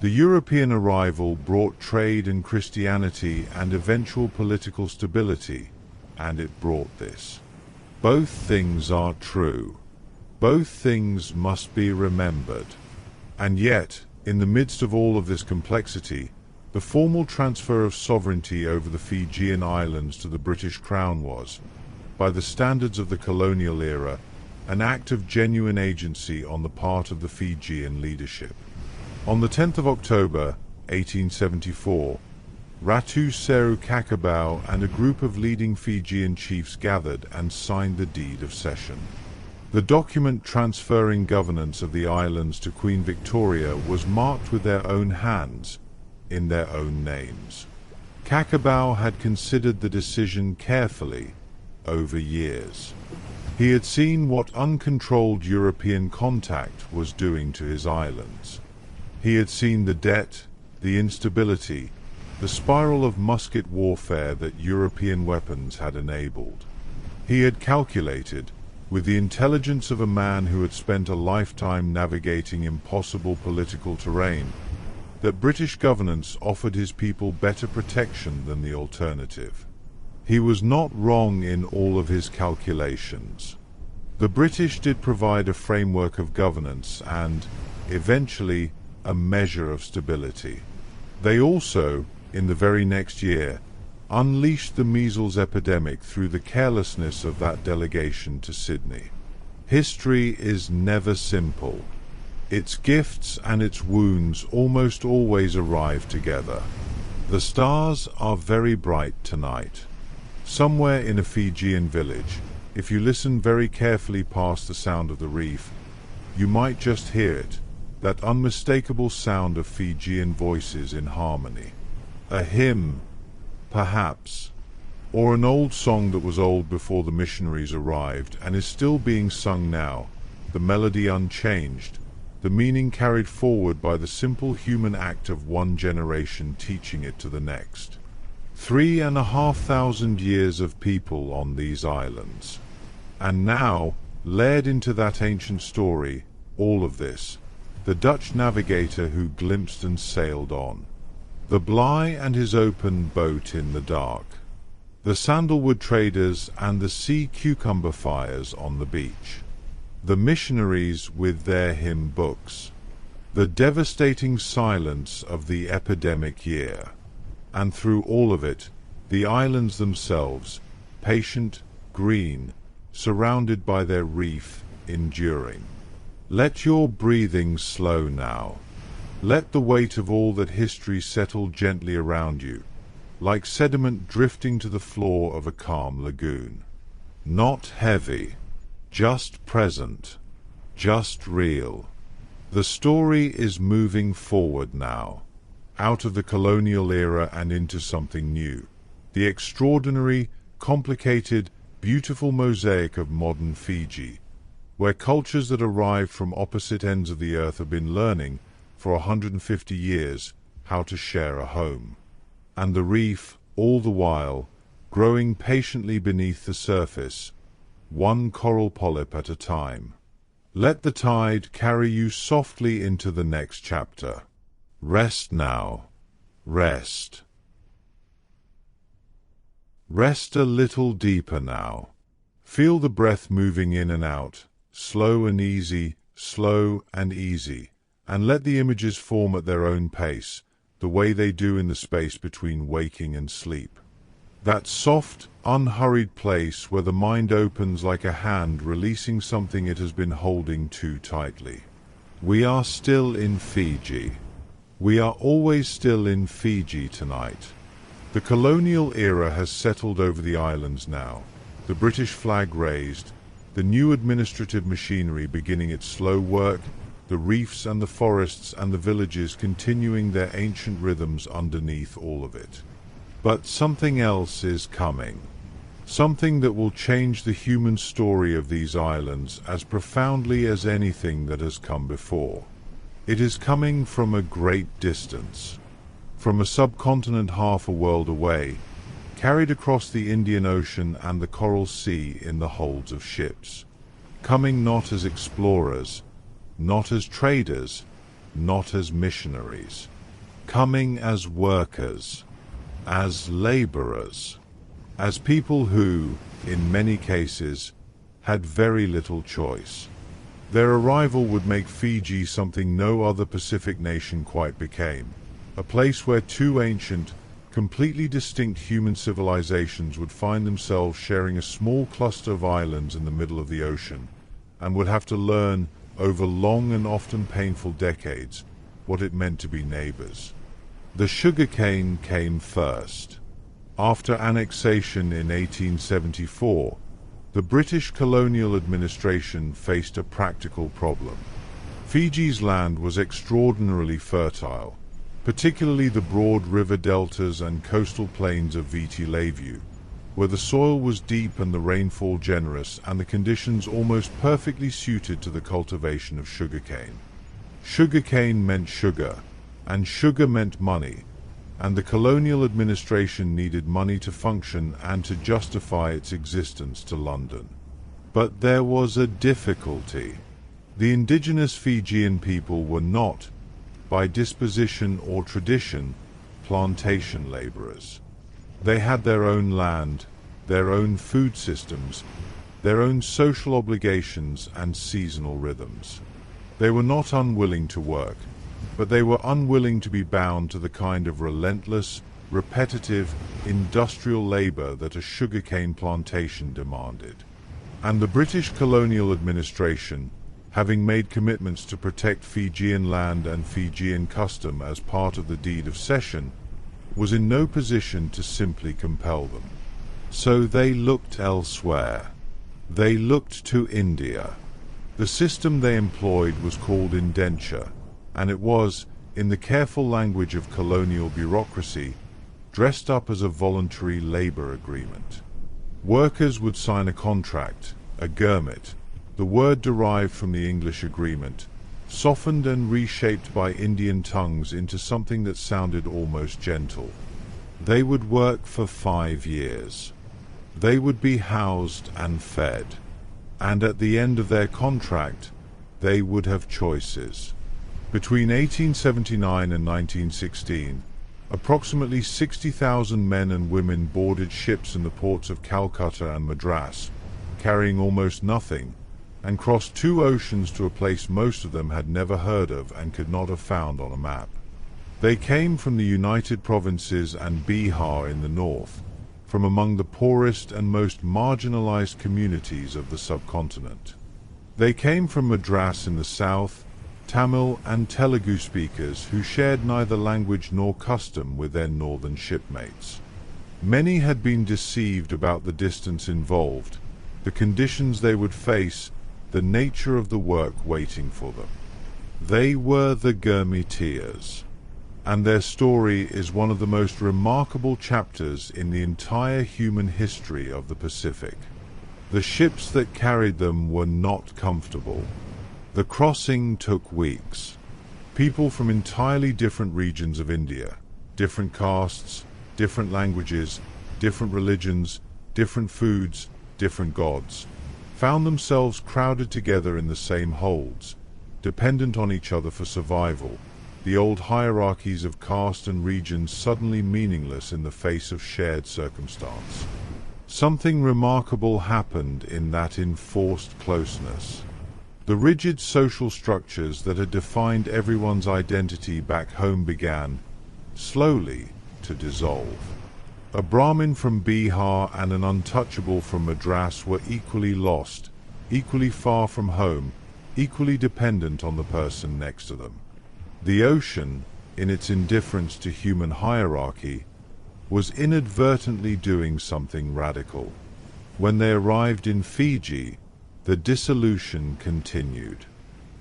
The European arrival brought trade and Christianity and eventual political stability, and it brought this. Both things are true. Both things must be remembered. And yet, in the midst of all of this complexity, the formal transfer of sovereignty over the Fijian Islands to the British Crown was, by the standards of the colonial era, an act of genuine agency on the part of the Fijian leadership. On the 10th of October, 1874, Ratu Seru Kakabau and a group of leading Fijian chiefs gathered and signed the deed of cession. The document transferring governance of the islands to Queen Victoria was marked with their own hands, in their own names. Cacabau had considered the decision carefully over years. He had seen what uncontrolled European contact was doing to his islands. He had seen the debt, the instability, the spiral of musket warfare that European weapons had enabled. He had calculated, with the intelligence of a man who had spent a lifetime navigating impossible political terrain, that British governance offered his people better protection than the alternative. He was not wrong in all of his calculations. The British did provide a framework of governance and, eventually, a measure of stability. They also, in the very next year, unleashed the measles epidemic through the carelessness of that delegation to Sydney. History is never simple. Its gifts and its wounds almost always arrive together. The stars are very bright tonight. Somewhere in a Fijian village, if you listen very carefully past the sound of the reef, you might just hear it, that unmistakable sound of Fijian voices in harmony. A hymn, perhaps, or an old song that was old before the missionaries arrived and is still being sung now, the melody unchanged, the meaning carried forward by the simple human act of one generation teaching it to the next. 3,500 years of people on these islands. And now, layered into that ancient story, all of this, the Dutch navigator who glimpsed and sailed on. The Bligh and his open boat in the dark. The sandalwood traders and the sea cucumber fires on the beach. The missionaries with their hymn books. The devastating silence of the epidemic year. And through all of it, the islands themselves, patient, green, surrounded by their reef, enduring. Let your breathing slow now. Let the weight of all that history settle gently around you, like sediment drifting to the floor of a calm lagoon. Not heavy, just present, just real. The story is moving forward now, out of the colonial era and into something new. The extraordinary, complicated, beautiful mosaic of modern Fiji, where cultures that arrived from opposite ends of the earth have been learning for 150 years how to share a home. And the reef, all the while, growing patiently beneath the surface, one coral polyp at a time. Let the tide carry you softly into the next chapter. Rest now. Rest. Rest a little deeper now. Feel the breath moving in and out, slow and easy, and let the images form at their own pace, the way they do in the space between waking and sleep. That soft, unhurried place where the mind opens like a hand releasing something it has been holding too tightly. We are still in Fiji. We are always still in Fiji tonight. The colonial era has settled over the islands now, the British flag raised, the new administrative machinery beginning its slow work, the reefs and the forests and the villages continuing their ancient rhythms underneath all of it. But something else is coming. Something that will change the human story of these islands as profoundly as anything that has come before. It is coming from a great distance, from a subcontinent half a world away, carried across the Indian Ocean and the Coral Sea in the holds of ships, coming not as explorers, not as traders, not as missionaries, coming as workers, as laborers, as people who, in many cases, had very little choice. Their arrival would make Fiji something no other Pacific nation quite became, a place where two ancient, completely distinct human civilizations would find themselves sharing a small cluster of islands in the middle of the ocean, and would have to learn, over long and often painful decades, what it meant to be neighbors. The sugarcane came first. After annexation in 1874, the British colonial administration faced a practical problem. Fiji's land was extraordinarily fertile, particularly the broad river deltas and coastal plains of Viti Levu, where the soil was deep and the rainfall generous and the conditions almost perfectly suited to the cultivation of sugarcane. Sugarcane meant sugar, and sugar meant money, and the colonial administration needed money to function and to justify its existence to London. But there was a difficulty. The indigenous Fijian people were not, by disposition or tradition, plantation laborers. They had their own land, their own food systems, their own social obligations and seasonal rhythms. They were not unwilling to work, but they were unwilling to be bound to the kind of relentless, repetitive, industrial labor that a sugarcane plantation demanded. And the British colonial administration, having made commitments to protect Fijian land and Fijian custom as part of the deed of cession, was in no position to simply compel them. So they looked elsewhere. They looked to India. The system they employed was called indenture, and it was, in the careful language of colonial bureaucracy, dressed up as a voluntary labor agreement. Workers would sign a contract, a gurmit, the word derived from the English agreement, softened and reshaped by Indian tongues into something that sounded almost gentle. They would work for 5 years. They would be housed and fed. And at the end of their contract, they would have choices. Between 1879 and 1916, approximately 60,000 men and women boarded ships in the ports of Calcutta and Madras, carrying almost nothing, and crossed 2 oceans to a place most of them had never heard of and could not have found on a map. They came from the United Provinces and Bihar in the north, from among the poorest and most marginalized communities of the subcontinent. They came from Madras in the south, Tamil and Telugu speakers who shared neither language nor custom with their northern shipmates. Many had been deceived about the distance involved, the conditions they would face, the nature of the work waiting for them. They were the Gurmitias, and their story is one of the most remarkable chapters in the entire human history of the Pacific. The ships that carried them were not comfortable. The crossing took weeks. People from entirely different regions of India, different castes, different languages, different religions, different foods, different gods, found themselves crowded together in the same holds, dependent on each other for survival, the old hierarchies of caste and region suddenly meaningless in the face of shared circumstance. Something remarkable happened in that enforced closeness. The rigid social structures that had defined everyone's identity back home began, slowly, to dissolve. A Brahmin from Bihar and an untouchable from Madras were equally lost, equally far from home, equally dependent on the person next to them. The ocean, in its indifference to human hierarchy, was inadvertently doing something radical. When they arrived in Fiji, the dissolution continued.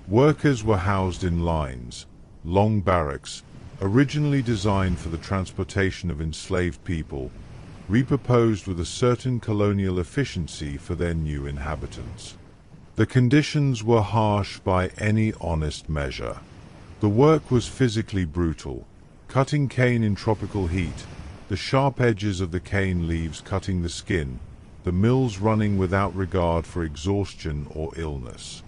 Workers were housed in lines, long barracks, originally designed for the transportation of enslaved people, repurposed with a certain colonial efficiency for their new inhabitants. The conditions were harsh by any honest measure. The work was physically brutal, cutting cane in tropical heat, the sharp edges of the cane leaves cutting the skin, the mills running without regard for exhaustion or illness.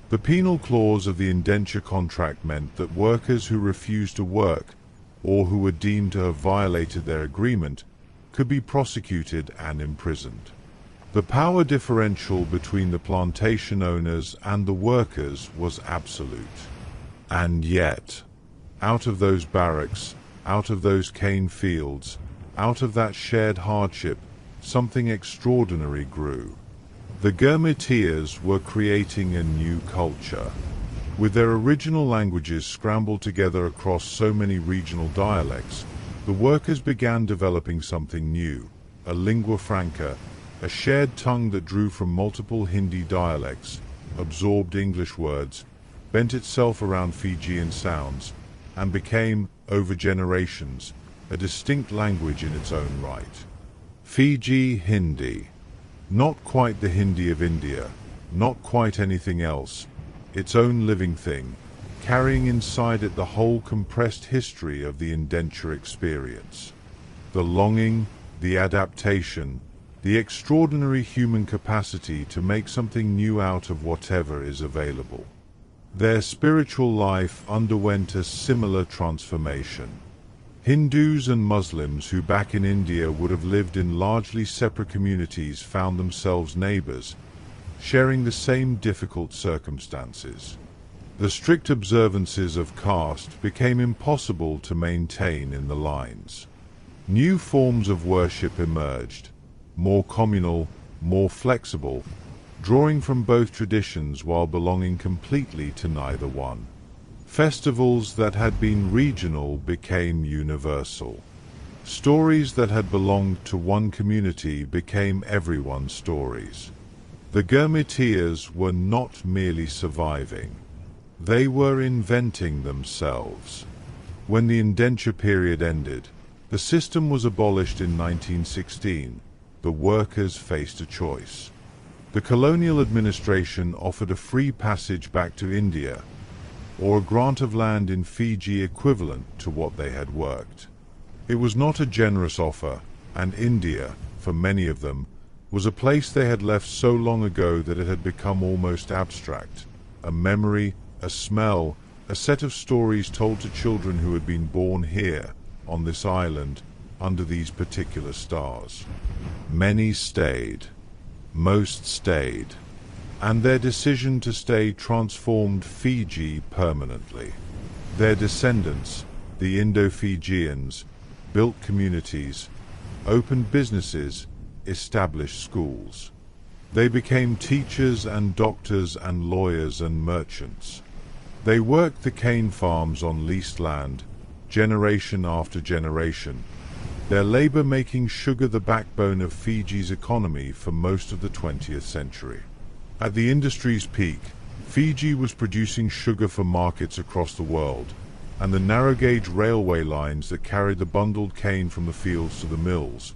The penal clause of the indenture contract meant that workers who refused to work, or who were deemed to have violated their agreement, could be prosecuted and imprisoned. The power differential between the plantation owners and the workers was absolute. And yet, out of those barracks, out of those cane fields, out of that shared hardship, something extraordinary grew. The Gurmitias were creating a new culture. With their original languages scrambled together across so many regional dialects, the workers began developing something new, a lingua franca, a shared tongue that drew from multiple Hindi dialects, absorbed English words, bent itself around Fijian sounds, and became, over generations, a distinct language in its own right. Fiji Hindi. Not quite the Hindi of India, not quite anything else, its own living thing, carrying inside it the whole compressed history of the indenture experience. The longing, the adaptation, the extraordinary human capacity to make something new out of whatever is available. Their spiritual life underwent a similar transformation. Hindus and Muslims who back in India would have lived in largely separate communities found themselves neighbors, sharing the same difficult circumstances. The strict observances of caste became impossible to maintain in the lines. New forms of worship emerged, more communal, more flexible, drawing from both traditions while belonging completely to neither one. Festivals that had been regional became universal. Stories that had belonged to one community became everyone's stories. The Gurmitias were not merely surviving. They were inventing themselves. When the indenture period ended, the system was abolished in 1916. The workers faced a choice. The colonial administration offered a free passage back to India, or a grant of land in Fiji equivalent to what they had worked. It was not a generous offer, and India, for many of them, was a place they had left so long ago that it had become almost abstract. A memory, a smell, a set of stories told to children who had been born here, on this island, under these particular stars. Many stayed. Most stayed. And their decision to stay transformed Fiji permanently. Their descendants, the Indo-Fijians, built communities, opened businesses, established schools. They became teachers and doctors and lawyers and merchants. They worked the cane farms on leased land, generation after generation, their labor making sugar the backbone of Fiji's economy for most of the 20th century. At the industry's peak, Fiji was producing sugar for markets across the world, and the narrow-gauge railway lines that carried the bundled cane from the fields to the mills,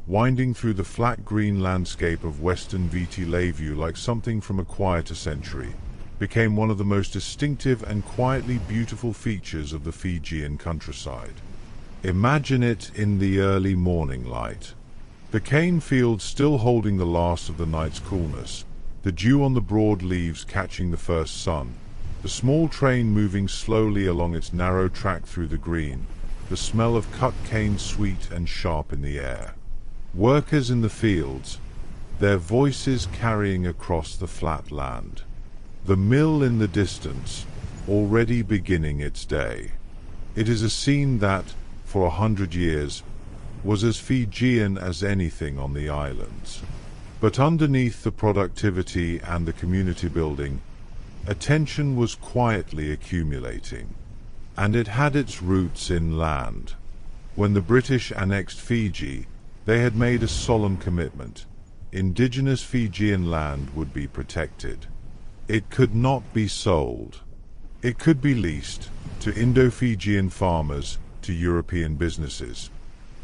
winding through the flat green landscape of western Viti Levu like something from a quieter century, became one of the most distinctive and quietly beautiful features of the Fijian countryside. Imagine it in the early morning light. The cane fields still holding the last of the night's coolness, the dew on the broad leaves catching the first sun, the small train moving slowly along its narrow track through the green, the smell of cut cane sweet and sharp in the air. Workers in the fields, their voices carrying across the flat land. The mill in the distance, already beginning its day. It is a scene that, for 100 years, was as Fijian as anything on the islands. But underneath the productivity and the community building, attention was quietly accumulating. And it had its roots in land. When the British annexed Fiji, they had made a solemn commitment. Indigenous Fijian land would be protected. It could not be sold. It could be leased to Indo-Fijian farmers, to European businesses.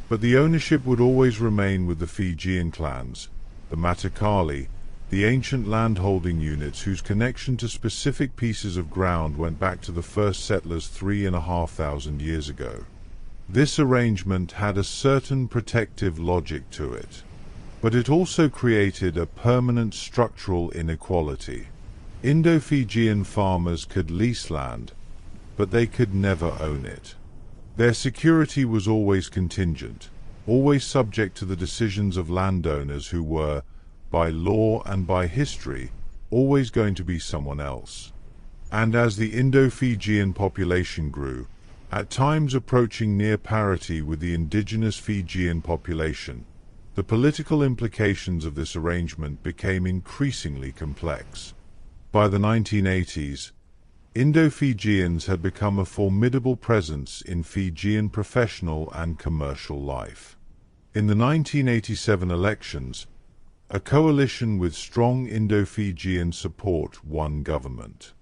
But the ownership would always remain with the Fijian clans, the Matakali, the ancient landholding units whose connection to specific pieces of ground went back to the first settlers 3,500 years ago. This arrangement had a certain protective logic to it. But it also created a permanent structural inequality. Indo-Fijian farmers could lease land, but they could never own it. Their security was always contingent, always subject to the decisions of landowners who were, by law and by history, always going to be someone else. And as the Indo-Fijian population grew, at times approaching near parity with the indigenous Fijian population, the political implications of this arrangement became increasingly complex. By the 1980s, Indo-Fijians had become a formidable presence in Fijian professional and commercial life. In the 1987 elections, A coalition with strong Indo-Fijian support won government.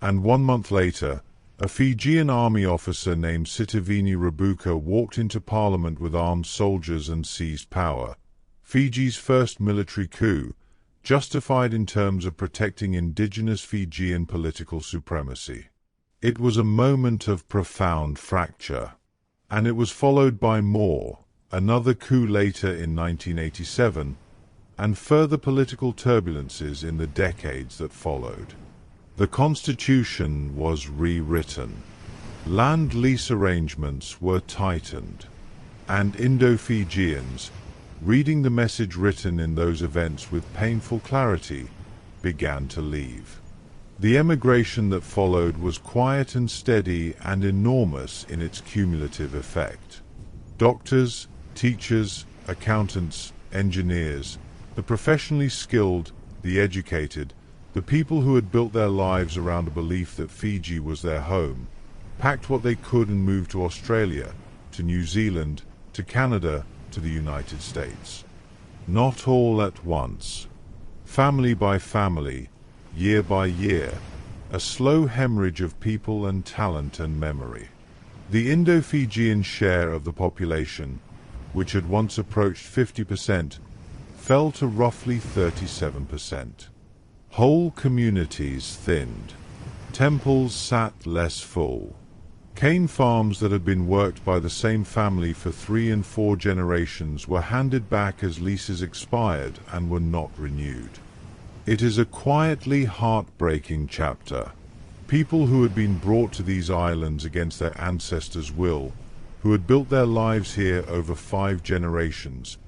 And 1 month later, a Fijian army officer named Sitiveni Rabuka walked into parliament with armed soldiers and seized power. Fiji's first military coup, justified in terms of protecting indigenous Fijian political supremacy. It was a moment of profound fracture. And it was followed by more, another coup later in 1987, and further political turbulences in the decades that followed. The constitution was rewritten. Land lease arrangements were tightened. And Indo-Fijians, reading the message written in those events with painful clarity, began to leave. The emigration that followed was quiet and steady and enormous in its cumulative effect. Doctors, teachers, accountants, engineers, the professionally skilled, the educated, the people who had built their lives around a belief that Fiji was their home, packed what they could and moved to Australia, to New Zealand, to Canada, to the United States. Not all at once. Family by family, year by year, a slow hemorrhage of people and talent and memory. The Indo-Fijian share of the population, which had once approached 50%, fell to roughly 37%. Whole communities thinned. Temples sat less full. Cane farms that had been worked by the same family for 3 and 4 generations were handed back as leases expired and were not renewed. It is a quietly heartbreaking chapter. People who had been brought to these islands against their ancestors' will, who had built their lives here over 5 generations,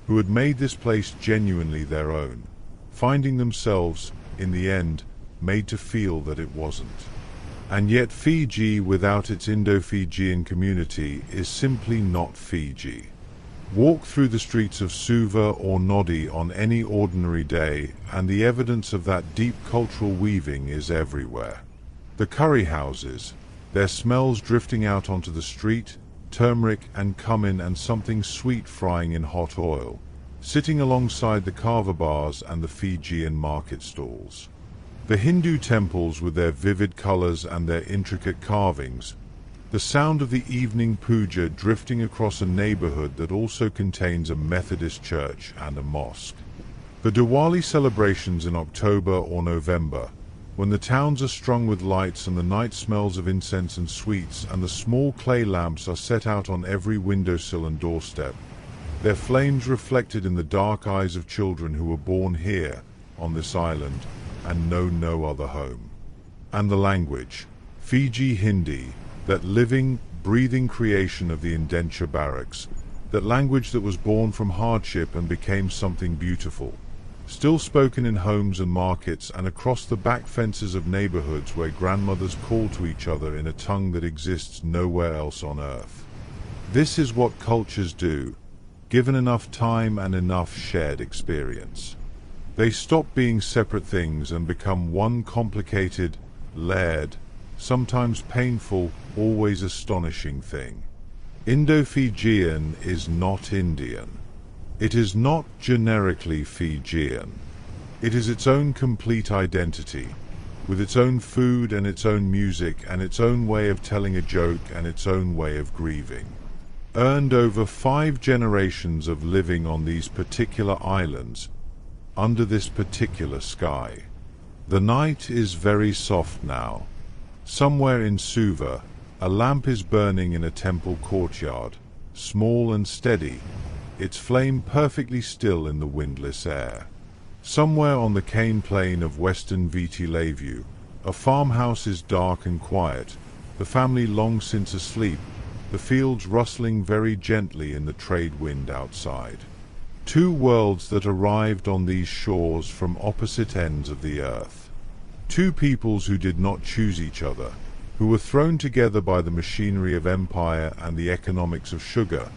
who had made this place genuinely their own, finding themselves, in the end, made to feel that it wasn't. And yet Fiji without its Indo-Fijian community is simply not Fiji. Walk through the streets of Suva or Nodi on any ordinary day, and the evidence of that deep cultural weaving is everywhere. The curry houses, their smells drifting out onto the street, turmeric and cumin and something sweet frying in hot oil, sitting alongside the kava bars and the Fijian market stalls. The Hindu temples with their vivid colors and their intricate carvings, the sound of the evening puja drifting across a neighborhood that also contains a Methodist church and a mosque. The Diwali celebrations in October or November, when the towns are strung with lights and the night smells of incense and sweets and the small clay lamps are set out on every windowsill and doorstep, their flames reflected in the dark eyes of children who were born here, on this island, and know no other home. And the language, Fiji Hindi, that living, breathing creation of the indenture barracks, that language that was born from hardship and became something beautiful, still spoken in homes and markets and across the back fences of neighborhoods where grandmothers call to each other in a tongue that exists nowhere else on earth. This is what cultures do, given enough time and enough shared experience. They stop being separate things and become one complicated, layered, sometimes painful, always astonishing thing. Indo-Fijian is not Indian. It is not generically Fijian. It is its own complete identity, with its own food and its own music and its own way of telling a joke and its own way of grieving. Earned over 5 generations of living on these particular islands, under this particular sky. The night is very soft now. Somewhere in Suva, a lamp is burning in a temple courtyard, small and steady, its flame perfectly still in the windless air. Somewhere on the cane plain of western Viti Levu, a farmhouse is dark and quiet, the family long since asleep, the fields rustling very gently in the trade wind outside. 2 worlds that arrived on these shores from opposite ends of the earth. 2 peoples who did not choose each other, who were thrown together by the machinery of empire and the economics of sugar,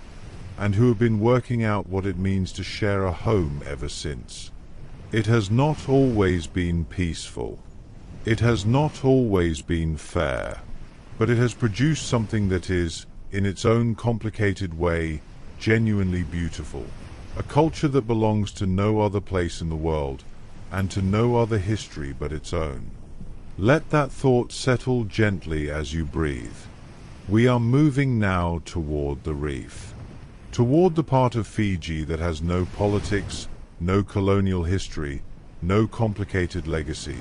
and who have been working out what it means to share a home ever since. It has not always been peaceful. It has not always been fair, but it has produced something that is, in its own complicated way, genuinely beautiful. a culture that belongs to no other place in the world, and to no other history but its own. Let that thought settle gently as you breathe. We are moving now toward the reef. Toward the part of Fiji that has no politics, no colonial history, no complicated legacy,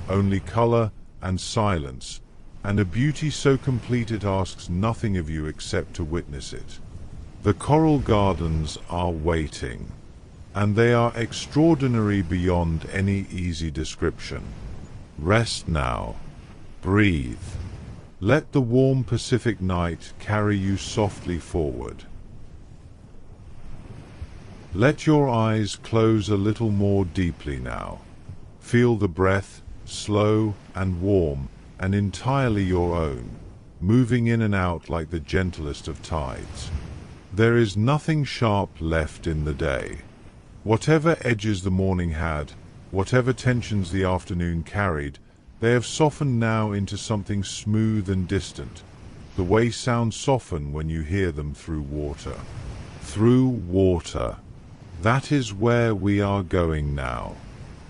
only color and silence, and a beauty so complete it asks nothing of you except to witness it. The coral gardens are waiting, and they are extraordinary beyond any easy description. Rest now. Breathe. Let the warm Pacific night carry you softly forward. Let your eyes close a little more deeply now. Feel the breath, slow and warm, and entirely your own, moving in and out like the gentlest of tides. There is nothing sharp left in the day. Whatever edges the morning had, whatever tensions the afternoon carried, they have softened now into something smooth and distant, the way sounds soften when you hear them through water. Through water. That is where we are going now.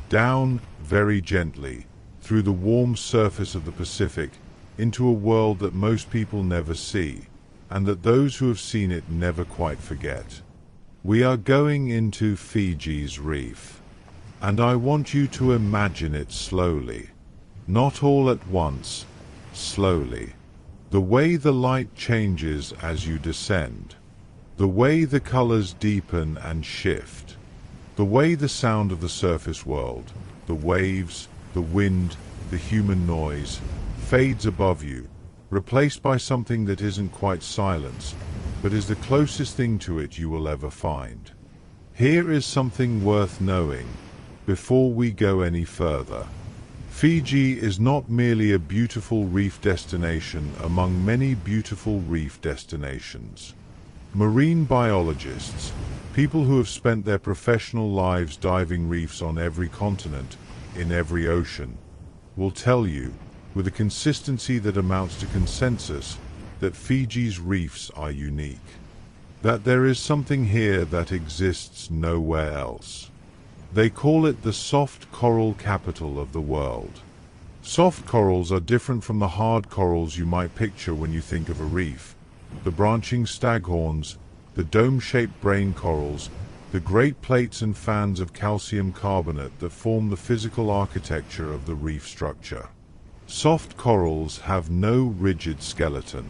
Down, very gently, through the warm surface of the Pacific, into a world that most people never see, and that those who have seen it never quite forget. We are going into Fiji's reef, and I want you to imagine it slowly. Not all at once, slowly. The way the light changes as you descend. The way the colors deepen and shift. The way the sound of the surface world, the waves, the wind, the human noise, fades above you, replaced by something that isn't quite silence, but is the closest thing to it you will ever find. Here is something worth knowing, before we go any further. Fiji is not merely a beautiful reef destination among many beautiful reef destinations. Marine biologists, people who have spent their professional lives diving reefs on every continent, in every ocean, will tell you, with a consistency that amounts to consensus, that Fiji's reefs are unique. That there is something here that exists nowhere else. They call it the soft coral capital of the world. Soft corals are different from the hard corals you might picture when you think of a reef. The branching staghorns, the dome-shaped brain corals, the great plates and fans of calcium carbonate that form the physical architecture of the reef structure. Soft corals have no rigid skeleton.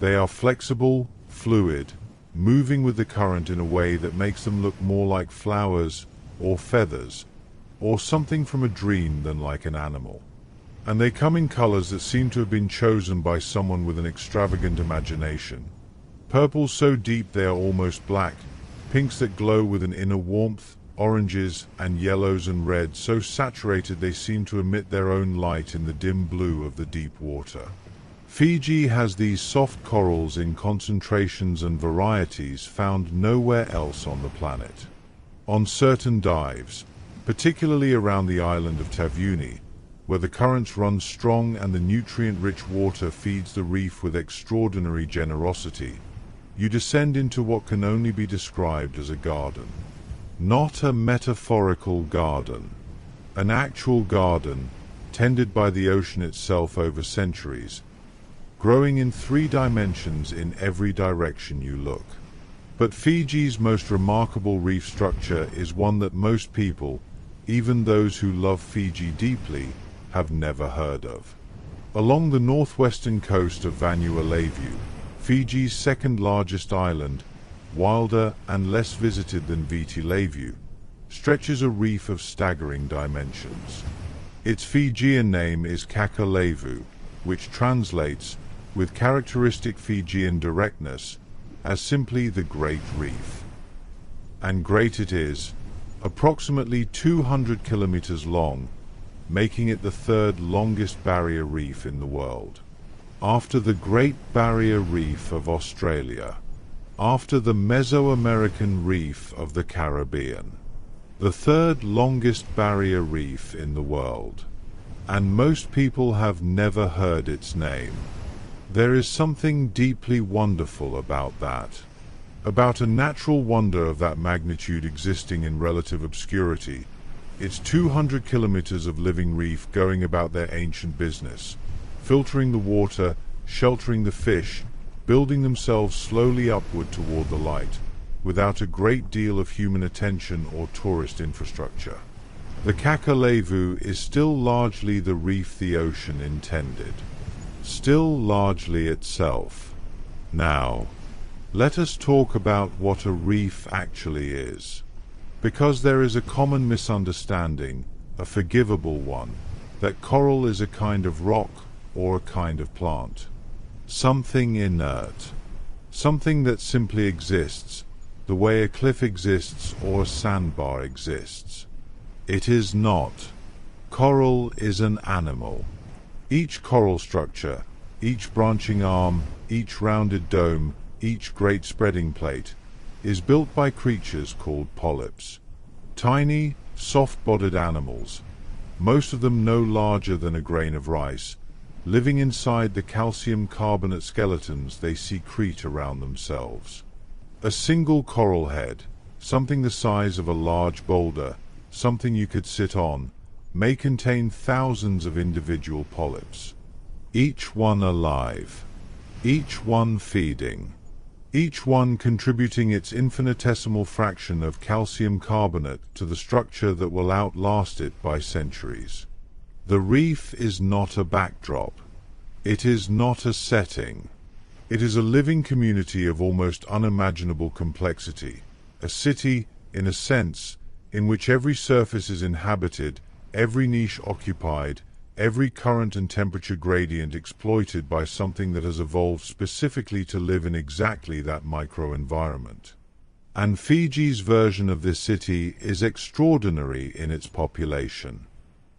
They are flexible, fluid, moving with the current in a way that makes them look more like flowers or feathers, or something from a dream than like an animal. And they come in colors that seem to have been chosen by someone with an extravagant imagination. Purples so deep they are almost black, pinks that glow with an inner warmth, oranges and yellows and reds so saturated they seem to emit their own light in the dim blue of the deep water. Fiji has these soft corals in concentrations and varieties found nowhere else on the planet. On certain dives, particularly around the island of Taveuni, where the currents run strong and the nutrient-rich water feeds the reef with extraordinary generosity, you descend into what can only be described as a garden. Not a metaphorical garden. An actual garden, tended by the ocean itself over centuries, growing in 3 dimensions in every direction you look. But Fiji's most remarkable reef structure is one that most people, even those who love Fiji deeply, have never heard of. Along the northwestern coast of Vanuatu, Fiji's second largest island, wilder and less visited than Viti Levu, stretches a reef of staggering dimensions. Its Fijian name is Kakalevu, which translates, with characteristic Fijian directness, as simply the Great Reef. And great it is, approximately 200 kilometers long, making it the 3rd longest barrier reef in the world. After the Great Barrier Reef of Australia, after the Mesoamerican Reef of the Caribbean, the 3rd longest barrier reef in the world. And most people have never heard its name. There is something deeply wonderful about that. About a natural wonder of that magnitude existing in relative obscurity. It's 200 kilometers of living reef going about their ancient business, filtering the water, sheltering the fish, building themselves slowly upward toward the light, without a great deal of human attention or tourist infrastructure. The Kakalevu is still largely the reef the ocean intended, still largely itself. Now, let us talk about what a reef actually is, because there is a common misunderstanding, a forgivable one, that coral is a kind of rock or a kind of plant. Something inert, something that simply exists, the way a cliff exists or a sandbar exists. It is not. Coral is an animal. Each coral structure, each branching arm, each rounded dome, each great spreading plate, is built by creatures called polyps. Tiny, soft-bodied animals, most of them no larger than a grain of rice, living inside the calcium carbonate skeletons they secrete around themselves. A single coral head, something the size of a large boulder, something you could sit on, may contain thousands of individual polyps. Each one alive, each one feeding, each one contributing its infinitesimal fraction of calcium carbonate to the structure that will outlast it by centuries. The reef is not a backdrop. It is not a setting. It is a living community of almost unimaginable complexity, a city, in a sense, in which every surface is inhabited, every niche occupied, every current and temperature gradient exploited by something that has evolved specifically to live in exactly that microenvironment. And Fiji's version of this city is extraordinary in its population.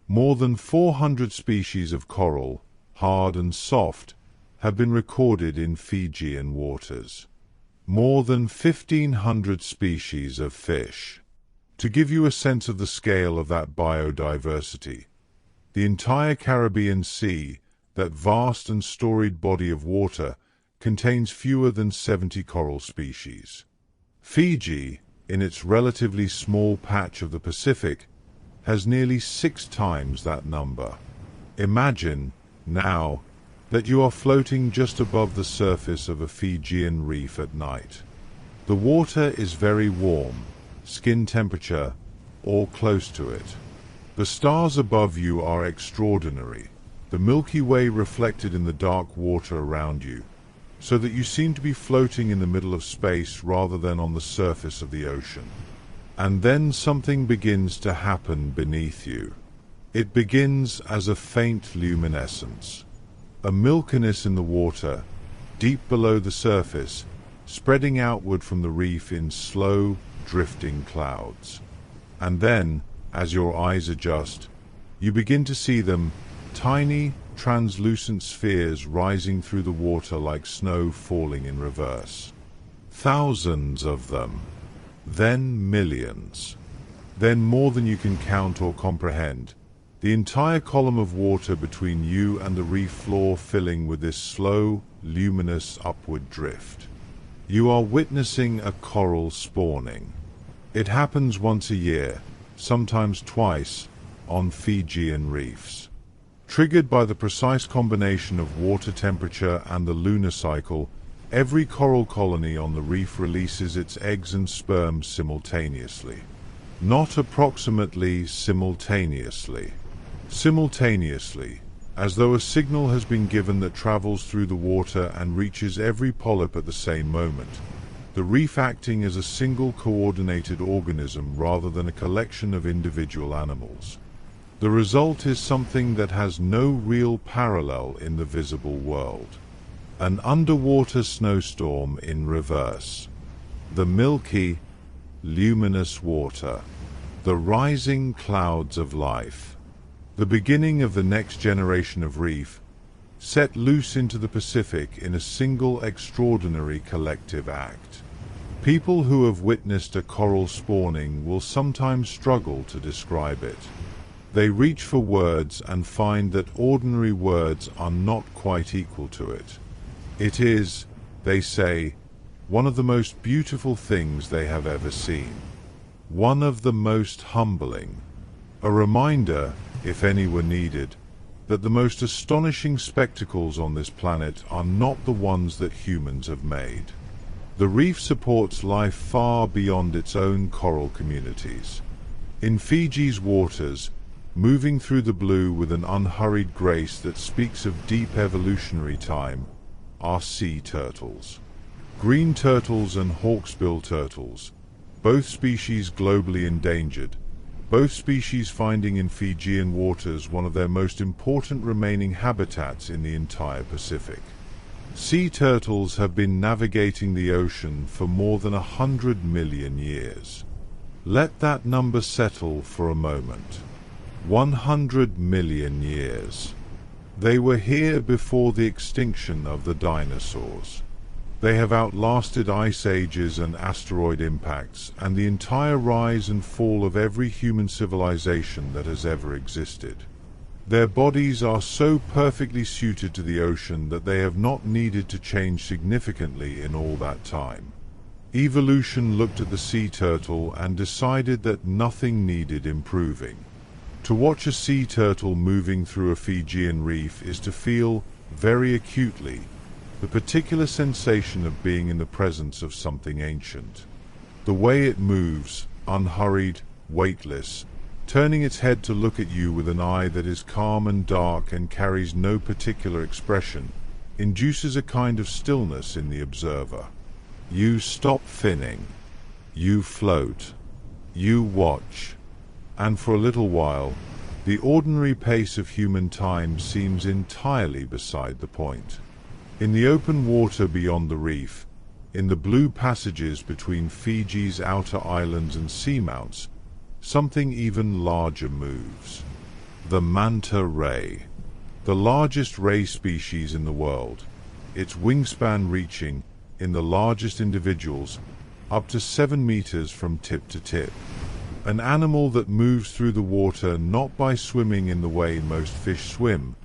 More than 400 species of coral, hard and soft, have been recorded in Fijian waters. More than 1,500 species of fish. To give you a sense of the scale of that biodiversity, the entire Caribbean Sea, that vast and storied body of water, contains fewer than 70 coral species. Fiji, in its relatively small patch of the Pacific, has nearly 6 times that number. Imagine, now, that you are floating just above the surface of a Fijian reef at night. The water is very warm, skin temperature, or close to it. The stars above you are extraordinary, the Milky Way reflected in the dark water around you, so that you seem to be floating in the middle of space rather than on the surface of the ocean. And then something begins to happen beneath you. It begins as a faint luminescence, a milkiness in the water, deep below the surface, spreading outward from the reef in slow, drifting clouds. And then, as your eyes adjust, you begin to see them, tiny, translucent spheres rising through the water like snow falling in reverse. Thousands of them, then millions, then more than you can count or comprehend, the entire column of water between you and the reef floor filling with this slow, luminous upward drift. You are witnessing a coral spawning. It happens once a year, sometimes twice, on Fijian reefs. Triggered by the precise combination of water temperature and the lunar cycle, every coral colony on the reef releases its eggs and sperm simultaneously. Not approximately simultaneously. Simultaneously, as though a signal has been given that travels through the water and reaches every polyp at the same moment. The reef acting as a single coordinated organism rather than a collection of individual animals. The result is something that has no real parallel in the visible world. An underwater snowstorm in reverse. The milky, luminous water. The rising clouds of life. The beginning of the next generation of reef, set loose into the Pacific in a single extraordinary collective act. People who have witnessed a coral spawning will sometimes struggle to describe it. They reach for words and find that ordinary words are not quite equal to it. It is, they say, one of the most beautiful things they have ever seen. One of the most humbling. A reminder, if any were needed, that the most astonishing spectacles on this planet are not the ones that humans have made. The reef supports life far beyond its own coral communities. In Fiji's waters, moving through the blue with an unhurried grace that speaks of deep evolutionary time, are sea turtles. Green turtles and hawksbill turtles, both species globally endangered, both species finding in Fijian waters one of their most important remaining habitats in the entire Pacific. Sea turtles have been navigating the ocean for more than 100 million years. Let that number settle for a moment. 100 million years. They were here before the extinction of the dinosaurs. They have outlasted ice ages and asteroid impacts, and the entire rise and fall of every human civilization that has ever existed. Their bodies are so perfectly suited to the ocean that they have not needed to change significantly in all that time. Evolution looked at the sea turtle and decided that nothing needed improving. To watch a sea turtle moving through a Fijian reef is to feel, very acutely, the particular sensation of being in the presence of something ancient. The way it moves, unhurried, weightless, turning its head to look at you with an eye that is calm and dark and carries no particular expression, induces a kind of stillness in the observer. You stop finning. You float. You watch. And for a little while, the ordinary pace of human time seems entirely beside the point. In the open water beyond the reef, in the blue passages between Fiji's outer islands and seamounts, something even larger moves. The manta ray, the largest ray species in the world, its wingspan reaching, in the largest individuals, up to 7 meters from tip to tip. An animal that moves through the water not by swimming in the way most fish swim,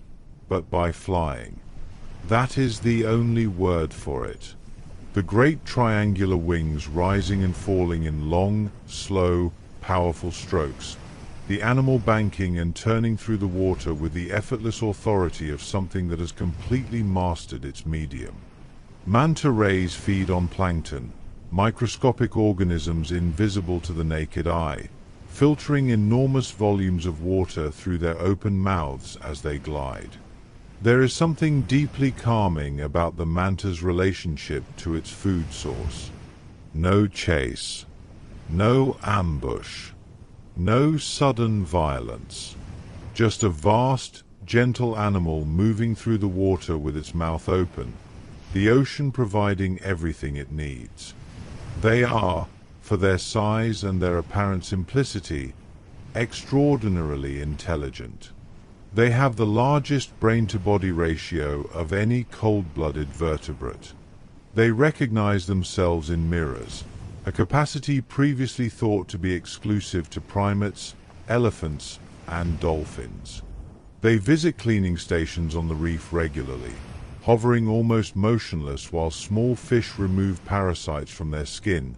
but by flying. That is the only word for it. The great triangular wings rising and falling in long, slow, powerful strokes, the animal banking and turning through the water with the effortless authority of something that has completely mastered its medium. Manta rays feed on plankton, microscopic organisms invisible to the naked eye, filtering enormous volumes of water through their open mouths as they glide. There is something deeply calming about the manta's relationship to its food source. No chase. No ambush. No sudden violence. Just a vast, gentle animal moving through the water with its mouth open, the ocean providing everything it needs. They are, for their size and their apparent simplicity, extraordinarily intelligent. They have the largest brain-to-body ratio of any cold-blooded vertebrate. They recognize themselves in mirrors, a capacity previously thought to be exclusive to primates, elephants, and dolphins. They visit cleaning stations on the reef regularly, hovering almost motionless while small fish remove parasites from their skin,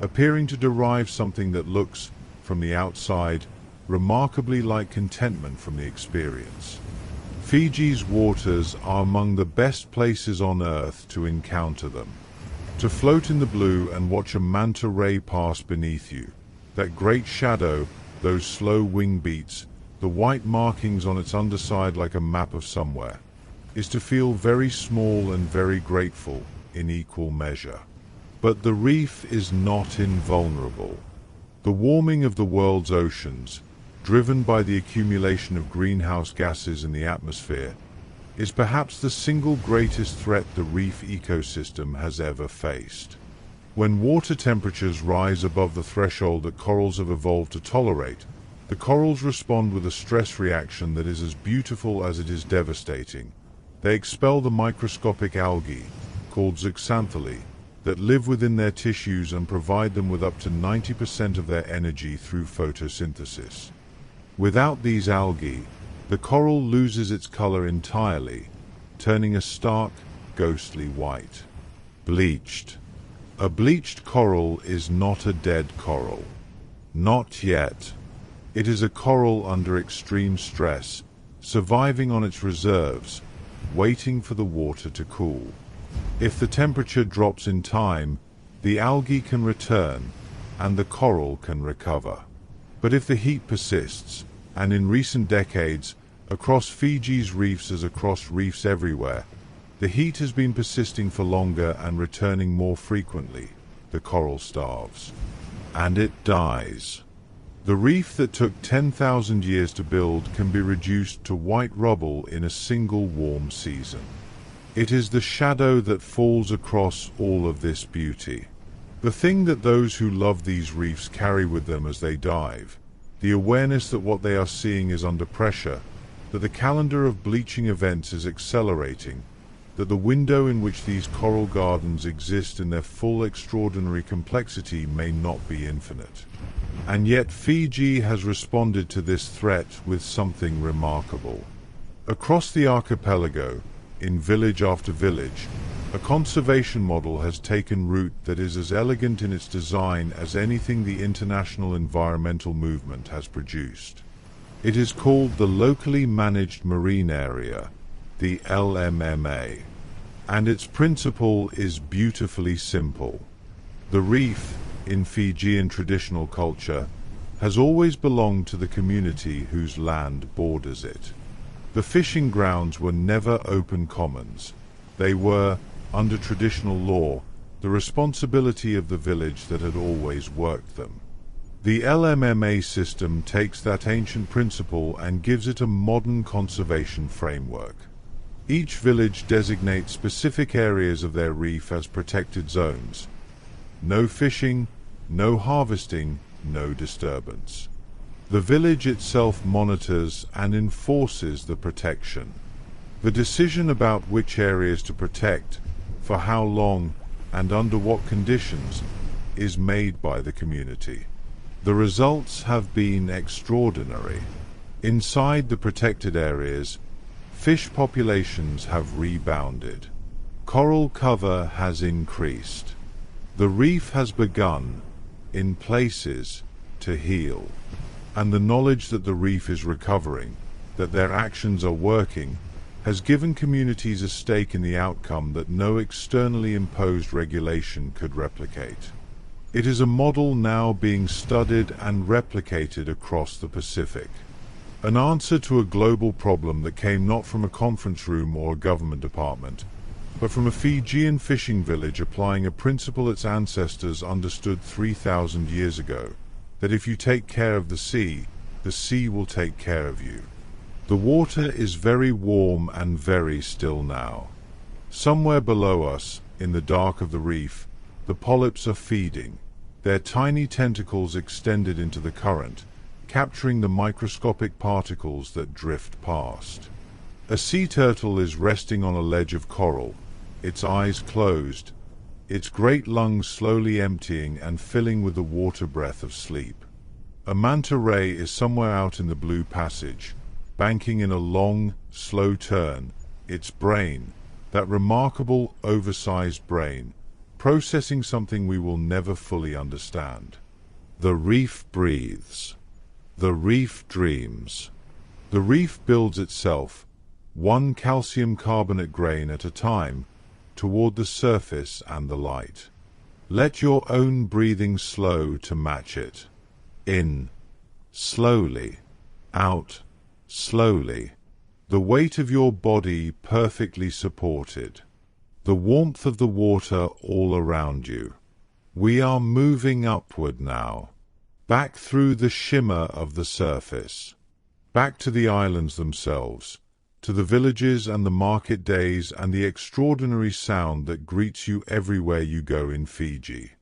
appearing to derive something that looks, from the outside, remarkably like contentment from the experience. Fiji's waters are among the best places on Earth to encounter them. To float in the blue and watch a manta ray pass beneath you, that great shadow, those slow wing beats, the white markings on its underside like a map of somewhere, is to feel very small and very grateful in equal measure. But the reef is not invulnerable. The warming of the world's oceans, driven by the accumulation of greenhouse gases in the atmosphere, is perhaps the single greatest threat the reef ecosystem has ever faced. When water temperatures rise above the threshold that corals have evolved to tolerate, the corals respond with a stress reaction that is as beautiful as it is devastating. They expel the microscopic algae, called zooxanthellae, that live within their tissues and provide them with up to 90% of their energy through photosynthesis. Without these algae, the coral loses its color entirely, turning a stark, ghostly white. Bleached. A bleached coral is not a dead coral. Not yet. It is a coral under extreme stress, surviving on its reserves, waiting for the water to cool. If the temperature drops in time, the algae can return and the coral can recover. But if the heat persists, and in recent decades, across Fiji's reefs as across reefs everywhere, the heat has been persisting for longer and returning more frequently, the coral starves. And it dies. The reef that took 10,000 years to build can be reduced to white rubble in a single warm season. It is the shadow that falls across all of this beauty. The thing that those who love these reefs carry with them as they dive, the awareness that what they are seeing is under pressure, that the calendar of bleaching events is accelerating, that the window in which these coral gardens exist in their full extraordinary complexity may not be infinite. And yet Fiji has responded to this threat with something remarkable. Across the archipelago, in village after village, a conservation model has taken root that is as elegant in its design as anything the international environmental movement has produced. It is called the Locally Managed Marine Area, the LMMA, and its principle is beautifully simple. The reef, in Fijian traditional culture, has always belonged to the community whose land borders it. The fishing grounds were never open commons. They were, under traditional law, the responsibility of the village that had always worked them. The LMMA system takes that ancient principle and gives it a modern conservation framework. Each village designates specific areas of their reef as protected zones. No fishing, no harvesting, no disturbance. The village itself monitors and enforces the protection. The decision about which areas to protect, for how long, and under what conditions, is made by the community. The results have been extraordinary. Inside the protected areas, fish populations have rebounded. Coral cover has increased. The reef has begun, in places, to heal. And the knowledge that the reef is recovering, that their actions are working, has given communities a stake in the outcome that no externally imposed regulation could replicate. It is a model now being studied and replicated across the Pacific. An answer to a global problem that came not from a conference room or a government department, but from a Fijian fishing village applying a principle its ancestors understood 3,000 years ago, that if you take care of the sea will take care of you. The water is very warm and very still now. Somewhere below us, in the dark of the reef, the polyps are feeding, their tiny tentacles extended into the current, capturing the microscopic particles that drift past. A sea turtle is resting on a ledge of coral, its eyes closed, its great lungs slowly emptying and filling with the water breath of sleep. A manta ray is somewhere out in the blue passage, banking in a long, slow turn, its brain, that remarkable, oversized brain, processing something we will never fully understand. The reef breathes. The reef dreams. The reef builds itself, one calcium carbonate grain at a time, toward the surface and the light. Let your own breathing slow to match it. In, slowly. Out, slowly. The weight of your body perfectly supported. The warmth of the water all around you. We are moving upward now. Back through the shimmer of the surface. Back to the islands themselves. To the villages and the market days and the extraordinary sound that greets you everywhere you go in Fiji.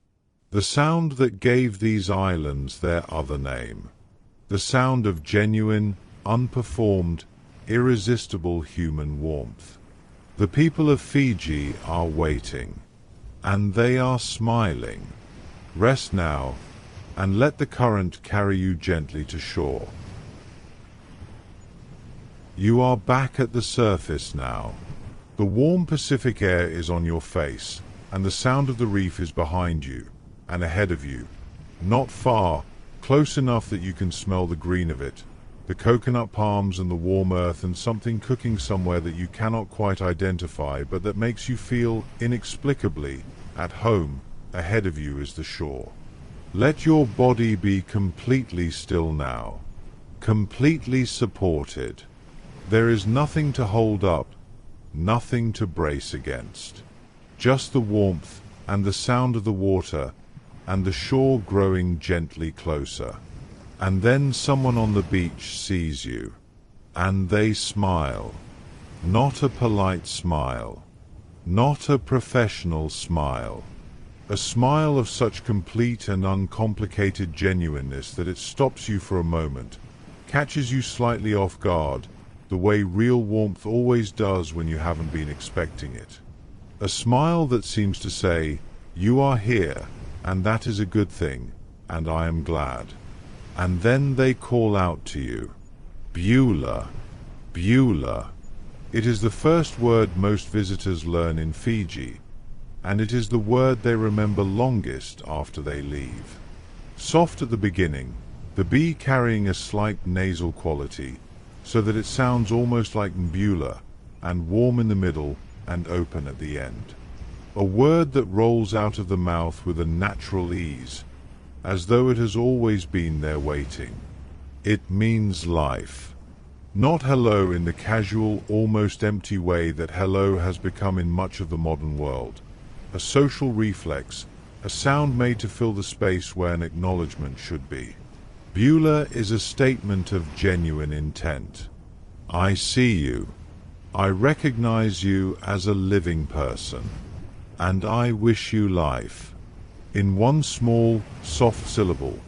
The sound that gave these islands their other name. The sound of genuine, unperformed, irresistible human warmth. The people of Fiji are waiting, and they are smiling. Rest now, and let the current carry you gently to shore. You are back at the surface now. The warm Pacific air is on your face, and the sound of the reef is behind you and ahead of you, not far, close enough that you can smell the green of it, the coconut palms and the warm earth, and something cooking somewhere that you cannot quite identify, but that makes you feel inexplicably at home. Ahead of you is the shore. Let your body be completely still now, completely supported. There is nothing to hold up, nothing to brace against. Just the warmth and the sound of the water and the shore growing gently closer. And then someone on the beach sees you, and they smile. Not a polite smile, not a professional smile. A smile of such complete and uncomplicated genuineness that it stops you for a moment, catches you slightly off guard, the way real warmth always does when you haven't been expecting it. A smile that seems to say, "You are here, and that is a good thing, and I am glad." And then they call out to you, Beulah, Beulah. It is the first word most visitors learn in Fiji, and it is the word they remember longest after they leave. Soft at the beginning, the B carrying a slight nasal quality, so that it sounds almost like Beulah, and warm in the middle and open at the end. A word that rolls out of the mouth with a natural ease, as though it has always been there waiting. It means life. Not hello in the casual, almost empty way that hello has become in much of the modern world. A social reflex, a sound made to fill the space where an acknowledgement should be. Beulah is a statement of genuine intent. I see you. I recognize you as a living person. And I wish you life. In one small, soft syllable,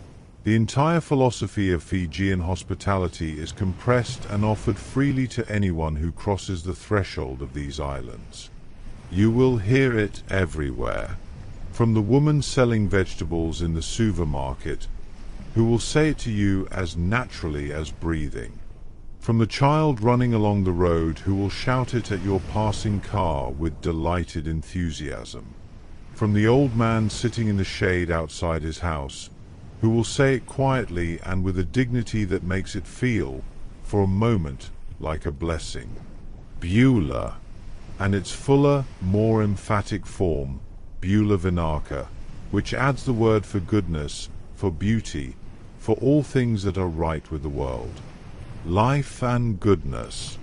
the entire philosophy of Fijian hospitality is compressed and offered freely to anyone who crosses the threshold of these islands. You will hear it everywhere, from the woman selling vegetables in the supermarket, who will say it to you as naturally as breathing, from the child running along the road who will shout it at your passing car with delighted enthusiasm, from the old man sitting in the shade outside his house, who will say it quietly and with a dignity that makes it feel, for a moment, like a blessing. Beulah, and its fuller, more emphatic form, Beulah Vinaka, which adds the word for goodness, for beauty, for all things that are right with the world. Life and goodness.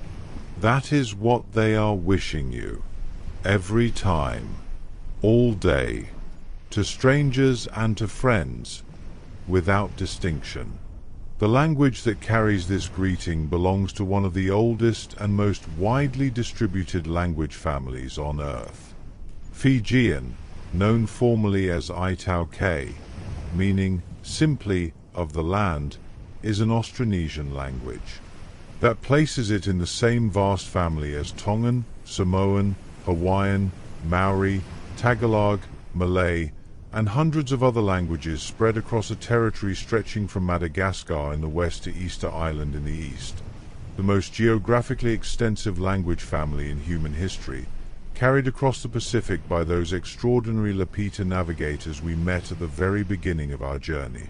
That is what they are wishing you, every time. All day, to strangers and to friends, without distinction. The language that carries this greeting belongs to one of the oldest and most widely distributed language families on Earth. Fijian, known formally as Itauke, meaning simply of the land, is an Austronesian language that places it in the same vast family as Tongan, Samoan, Hawaiian, Maori, Tagalog, Malay, and hundreds of other languages spread across a territory stretching from Madagascar in the west to Easter Island in the east. The most geographically extensive language family in human history, carried across the Pacific by those extraordinary Lapita navigators we met at the very beginning of our journey.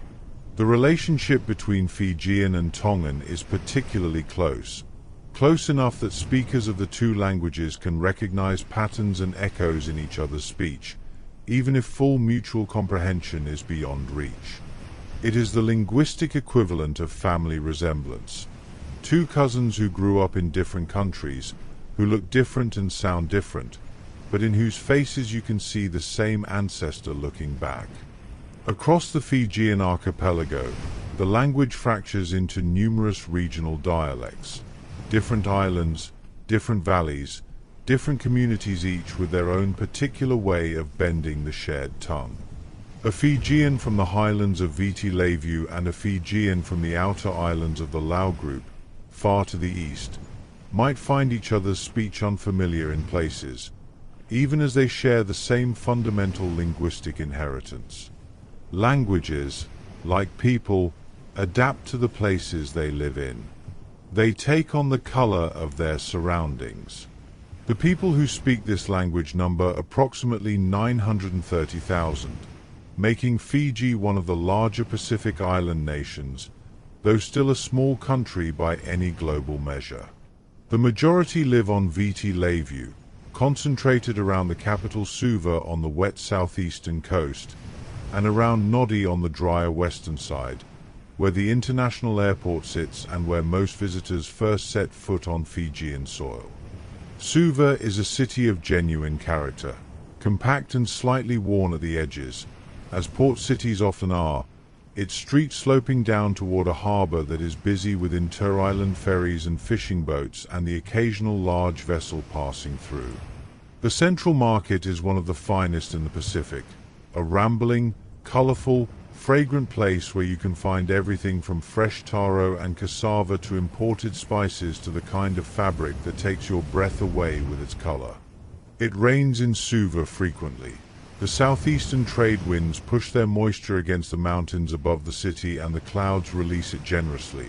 The relationship between Fijian and Tongan is particularly close enough that speakers of the two languages can recognize patterns and echoes in each other's speech, even if full mutual comprehension is beyond reach. It is the linguistic equivalent of family resemblance. Two cousins who grew up in different countries, who look different and sound different, but in whose faces you can see the same ancestor looking back. Across the Fijian archipelago, the language fractures into numerous regional dialects. Different islands, different valleys, different communities, each with their own particular way of bending the shared tongue. A Fijian from the highlands of Viti Levu and a Fijian from the outer islands of the Lau group, far to the east, might find each other's speech unfamiliar in places, even as they share the same fundamental linguistic inheritance. Languages, like people, adapt to the places they live in. They take on the color of their surroundings. The people who speak this language number approximately 930,000, making Fiji one of the larger Pacific island nations, though still a small country by any global measure. The majority live on Viti Levu, concentrated around the capital Suva on the wet southeastern coast, and around Nodi on the drier western side, where the international airport sits and where most visitors first set foot on Fijian soil. Suva is a city of genuine character, compact and slightly worn at the edges, as port cities often are, its streets sloping down toward a harbor that is busy with inter-island ferries and fishing boats and the occasional large vessel passing through. The Central Market is one of the finest in the Pacific, a rambling, colorful, fragrant place where you can find everything from fresh taro and cassava to imported spices to the kind of fabric that takes your breath away with its color. It rains in Suva frequently. The southeastern trade winds push their moisture against the mountains above the city and the clouds release it generously.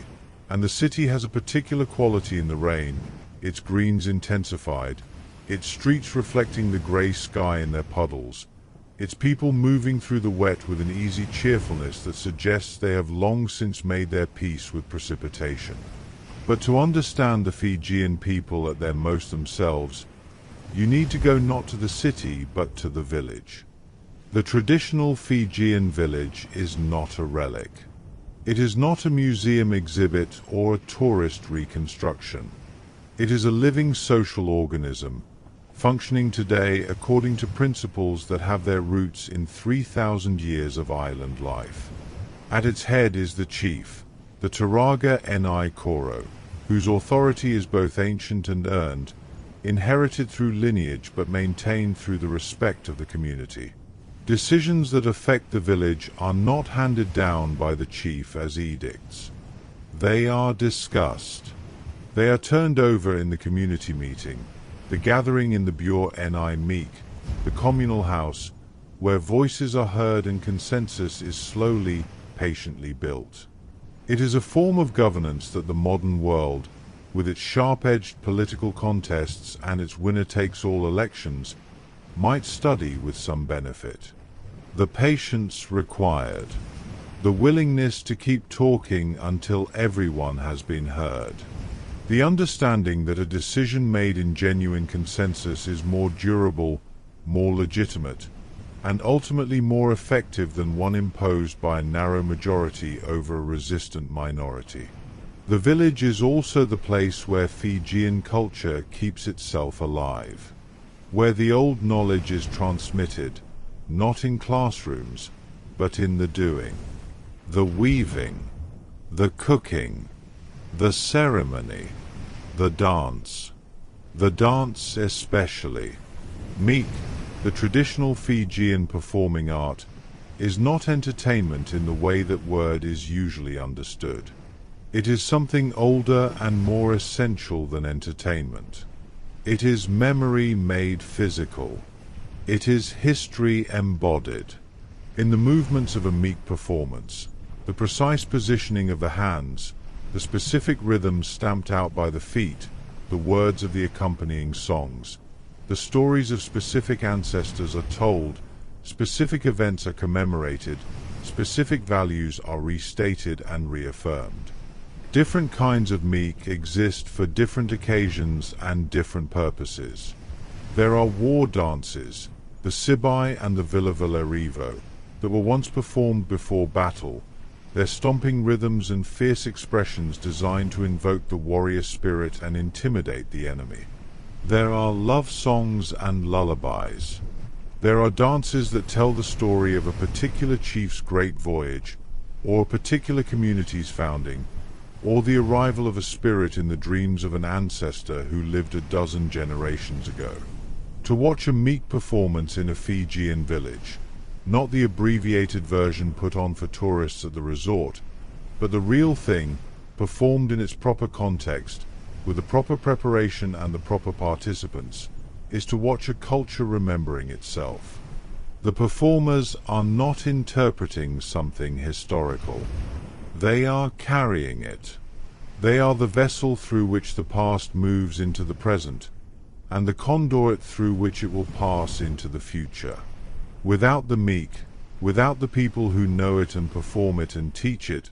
And the city has a particular quality in the rain, its greens intensified, its streets reflecting the gray sky in their puddles, its people moving through the wet with an easy cheerfulness that suggests they have long since made their peace with precipitation. But to understand the Fijian people at their most themselves, you need to go not to the city but to the village. The traditional Fijian village is not a relic. It is not a museum exhibit or a tourist reconstruction. It is a living social organism, functioning today according to principles that have their roots in 3,000 years of island life. At its head is the chief, the Turaga Ni Koro, whose authority is both ancient and earned, inherited through lineage but maintained through the respect of the community. Decisions that affect the village are not handed down by the chief as edicts. They are discussed. They are turned over in the community meeting, the gathering in the Bure Ni Meek, the communal house, where voices are heard and consensus is slowly, patiently built. It is a form of governance that the modern world, with its sharp-edged political contests and its winner-takes-all elections, might study with some benefit. The patience required. The willingness to keep talking until everyone has been heard. The understanding that a decision made in genuine consensus is more durable, more legitimate, and ultimately more effective than one imposed by a narrow majority over a resistant minority. The village is also the place where Fijian culture keeps itself alive, where the old knowledge is transmitted, not in classrooms, but in the doing, the weaving, the cooking, the ceremony, the dance especially. Meek, the traditional Fijian performing art, is not entertainment in the way that word is usually understood. It is something older and more essential than entertainment. It is memory made physical. It is history embodied. In the movements of a Meek performance, the precise positioning of the hands, the specific rhythms stamped out by the feet, the words of the accompanying songs, the stories of specific ancestors are told, specific events are commemorated, specific values are restated and reaffirmed. Different kinds of Meek exist for different occasions and different purposes. There are war dances, the Sibai and the Villa Villarivo, that were once performed before battle, their stomping rhythms and fierce expressions designed to invoke the warrior spirit and intimidate the enemy. There are love songs and lullabies. There are dances that tell the story of a particular chief's great voyage, or a particular community's founding, or the arrival of a spirit in the dreams of an ancestor who lived a dozen generations ago. To watch a Meek performance in a Fijian village, not the abbreviated version put on for tourists at the resort, but the real thing, performed in its proper context, with the proper preparation and the proper participants, is to watch a culture remembering itself. The performers are not interpreting something historical. They are carrying it. They are the vessel through which the past moves into the present, and the conduit through which it will pass into the future. Without the meek, without the people who know it and perform it and teach it,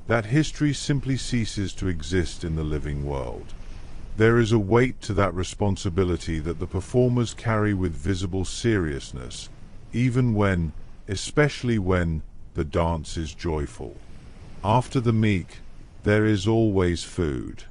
that history simply ceases to exist in the living world. There is a weight to that responsibility that the performers carry with visible seriousness, even when, especially when, the dance is joyful. After the meek, there is always food.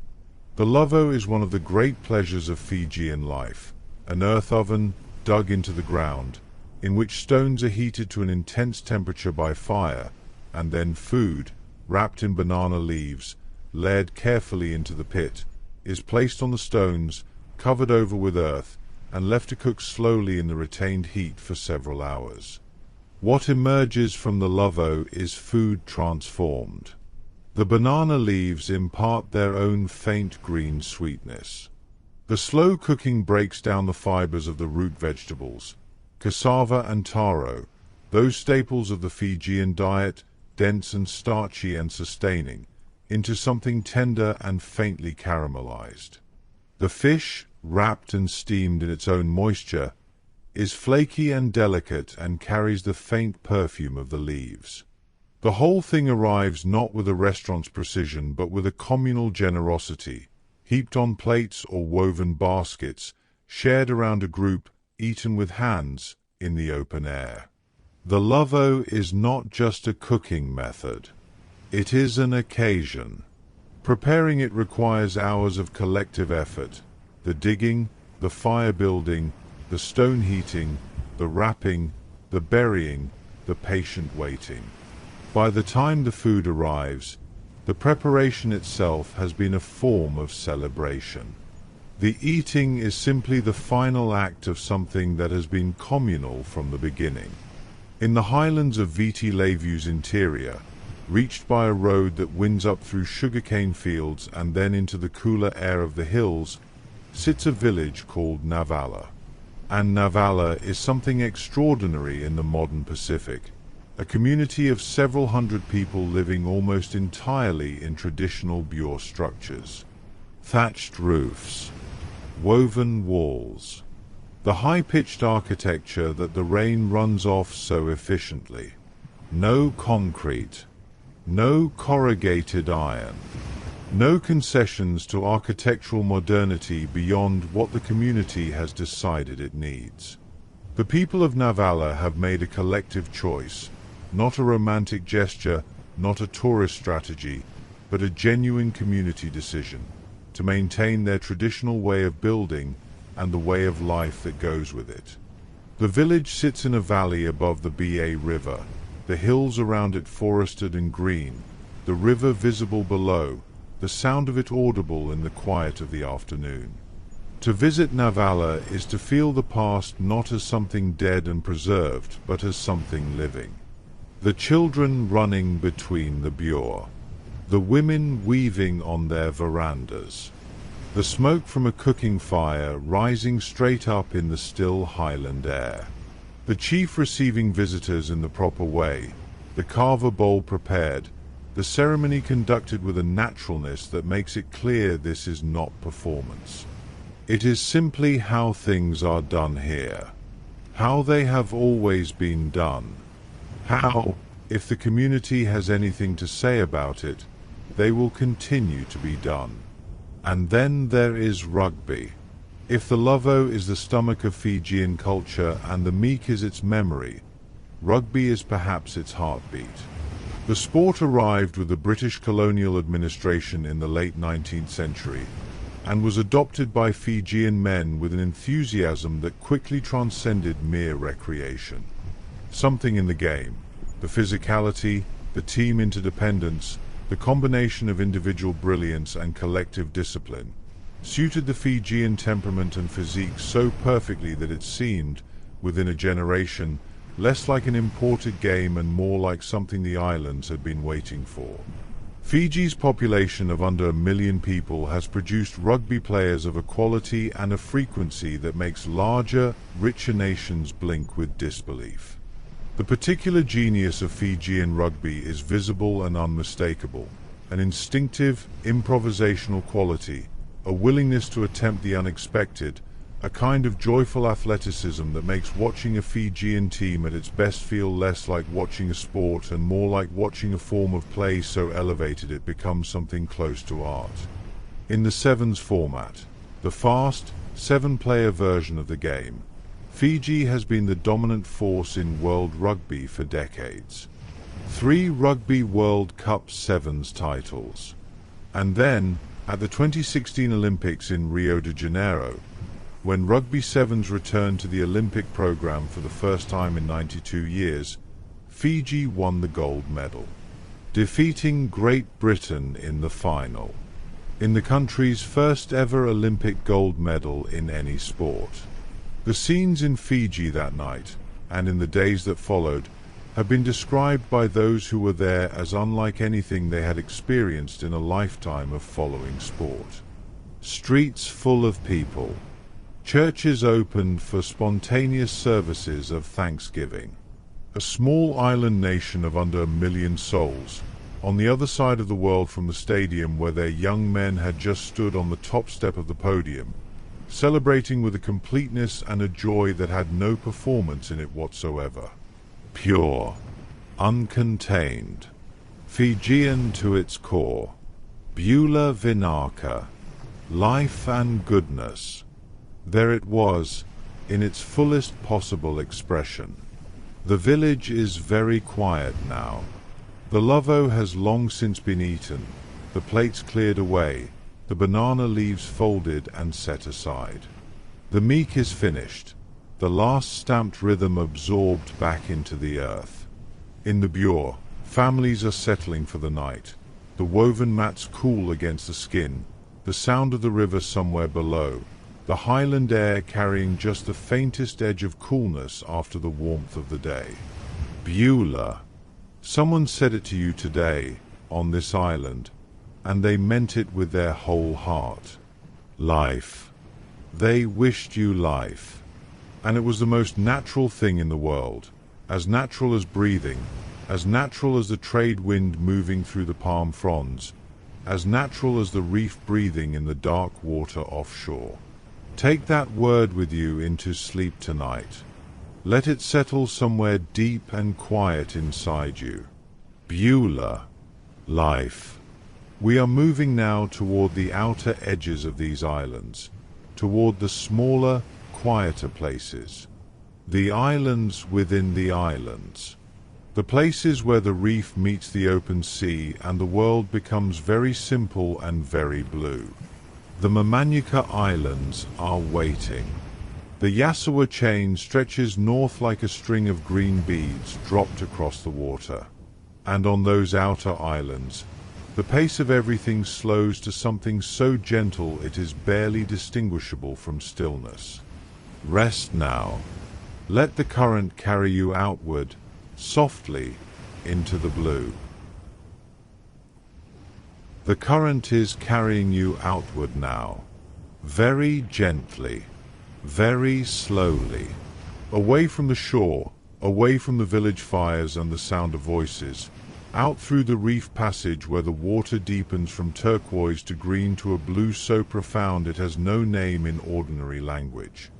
The lavo is one of the great pleasures of Fijian life, an earth oven dug into the ground, in which stones are heated to an intense temperature by fire, and then food, wrapped in banana leaves, layered carefully into the pit, is placed on the stones, covered over with earth, and left to cook slowly in the retained heat for several hours. What emerges from the lavo is food transformed. The banana leaves impart their own faint green sweetness. The slow cooking breaks down the fibers of the root vegetables, cassava and taro, those staples of the Fijian diet, dense and starchy and sustaining, into something tender and faintly caramelized. The fish, wrapped and steamed in its own moisture, is flaky and delicate and carries the faint perfume of the leaves. The whole thing arrives not with a restaurant's precision but with a communal generosity, heaped on plates or woven baskets, shared around a group, eaten with hands, in the open air. The lavo is not just a cooking method. It is an occasion. Preparing it requires hours of collective effort. The digging, the fire building, the stone heating, the wrapping, the burying, the patient waiting. By the time the food arrives, the preparation itself has been a form of celebration. The eating is simply the final act of something that has been communal from the beginning. In the highlands of Viti Levu's interior, reached by a road that winds up through sugarcane fields and then into the cooler air of the hills, sits a village called Navala. And Navala is something extraordinary in the modern Pacific, a community of several hundred people living almost entirely in traditional Bure structures. Thatched roofs, woven walls, the high-pitched architecture that the rain runs off so efficiently. No concrete, no corrugated iron, no concessions to architectural modernity beyond what the community has decided it needs. The people of Navala have made a collective choice, not a romantic gesture, not a tourist strategy, but a genuine community decision, to maintain their traditional way of building and the way of life that goes with it. The village sits in a valley above the Ba River, the hills around it forested and green, the river visible below, the sound of it audible in the quiet of the afternoon. To visit Navala is to feel the past not as something dead and preserved, but as something living. The children running between the Bure, the women weaving on their verandas, the smoke from a cooking fire rising straight up in the still highland air. The chief receiving visitors in the proper way, the kava bowl prepared, the ceremony conducted with a naturalness that makes it clear this is not performance. It is simply how things are done here, how they have always been done, how, if the community has anything to say about it, they will continue to be done. And then there is rugby. If the lavo is the stomach of Fijian culture and the meek is its memory, rugby is perhaps its heartbeat. The sport arrived with the British colonial administration in the late 19th century and was adopted by Fijian men with an enthusiasm that quickly transcended mere recreation. Something in the game, the physicality, the team interdependence, the combination of individual brilliance and collective discipline, suited the Fijian temperament and physique so perfectly that it seemed, within a generation, less like an imported game and more like something the islands had been waiting for. Fiji's population of under 1 million people has produced rugby players of a quality and a frequency that makes larger, richer nations blink with disbelief. The particular genius of Fijian rugby is visible and unmistakable, an instinctive, improvisational quality, a willingness to attempt the unexpected, a kind of joyful athleticism that makes watching a Fijian team at its best feel less like watching a sport and more like watching a form of play so elevated it becomes something close to art. In the sevens format, the fast, seven-player version of the game, Fiji has been the dominant force in world rugby for decades. 3 Rugby World Cup Sevens titles. And then, at the 2016 Olympics in Rio de Janeiro, when Rugby Sevens returned to the Olympic program for the first time in 92 years, Fiji won the gold medal, defeating Great Britain in the final, in the country's first ever Olympic gold medal in any sport. The scenes in Fiji that night, and in the days that followed, have been described by those who were there as unlike anything they had experienced in a lifetime of following sport. Streets full of people. Churches opened for spontaneous services of thanksgiving. A small island nation of under 1 million souls, on the other side of the world from the stadium where their young men had just stood on the top step of the podium, celebrating with a completeness and a joy that had no performance in it whatsoever. Pure, uncontained, Fijian to its core, Beulah Vinaka, life and goodness. There it was, in its fullest possible expression. The village is very quiet now. The lovo has long since been eaten, the plates cleared away, the banana leaves folded and set aside. The meek is finished, the last stamped rhythm absorbed back into the earth. In the bureau, families are settling for the night, the woven mats cool against the skin, the sound of the river somewhere below, the highland air carrying just the faintest edge of coolness after the warmth of the day. Beulah. Someone said it to you today, on this island, and they meant it with their whole heart. Life. They wished you life. And it was the most natural thing in the world, as natural as breathing, as natural as the trade wind moving through the palm fronds, as natural as the reef breathing in the dark water offshore. Take that word with you into sleep tonight. Let it settle somewhere deep and quiet inside you. Beulah. Life. We are moving now toward the outer edges of these islands, toward the smaller, quieter places. The islands within the islands. The places where the reef meets the open sea and the world becomes very simple and very blue. The Mamanuca Islands are waiting. The Yasawa chain stretches north like a string of green beads dropped across the water. And on those outer islands, the pace of everything slows to something so gentle it is barely distinguishable from stillness. Rest now. Let the current carry you outward, softly, into the blue. The current is carrying you outward now, very gently, very slowly, away from the shore, away from the village fires and the sound of voices, out through the reef passage where the water deepens from turquoise to green to a blue so profound it has no name in ordinary language.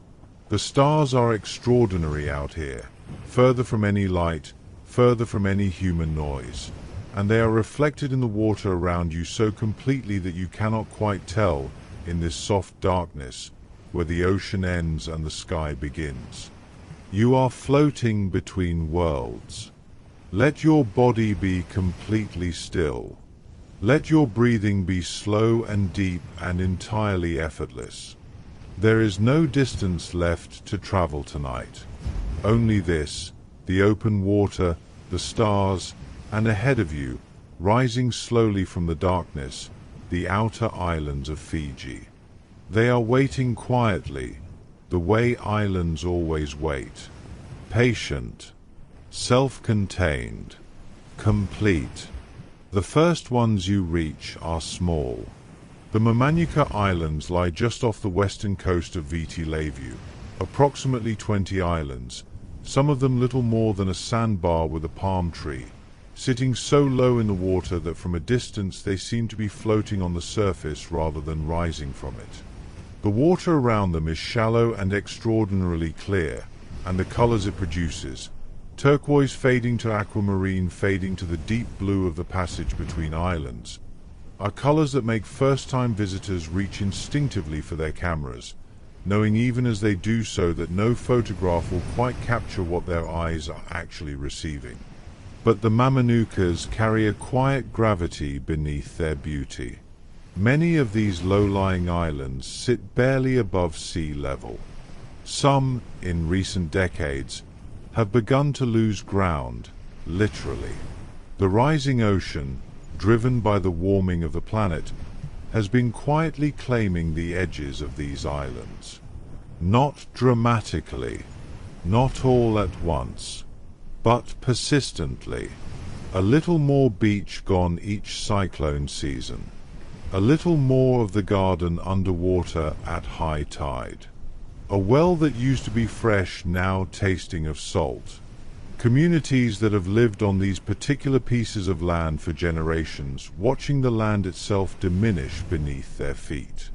The stars are extraordinary out here, further from any light, further from any human noise, and they are reflected in the water around you so completely that you cannot quite tell, in this soft darkness, where the ocean ends and the sky begins. You are floating between worlds. Let your body be completely still. Let your breathing be slow and deep and entirely effortless. There is no distance left to travel tonight. Only this, the open water, the stars, and ahead of you, rising slowly from the darkness, the outer islands of Fiji. They are waiting quietly, the way islands always wait. Patient, self-contained, complete. The first ones you reach are small. The Mamanuca Islands lie just off the western coast of Viti Levu, approximately 20 islands, some of them little more than a sandbar with a palm tree, sitting so low in the water that from a distance they seem to be floating on the surface rather than rising from it. The water around them is shallow and extraordinarily clear, and the colors it produces, turquoise fading to aquamarine fading to the deep blue of the passage between islands, are colors that make first-time visitors reach instinctively for their cameras, knowing even as they do so that no photograph will quite capture what their eyes are actually receiving. But the Mamanucas carry a quiet gravity beneath their beauty. Many of these low-lying islands sit barely above sea level. Some, in recent decades, have begun to lose ground, literally. The rising ocean, driven by the warming of the planet, has been quietly claiming the edges of these islands. Not dramatically, not all at once, but persistently. A little more beach gone each cyclone season. A little more of the garden underwater at high tide. A well that used to be fresh now tasting of salt. Communities that have lived on these particular pieces of land for generations, watching the land itself diminish beneath their feet.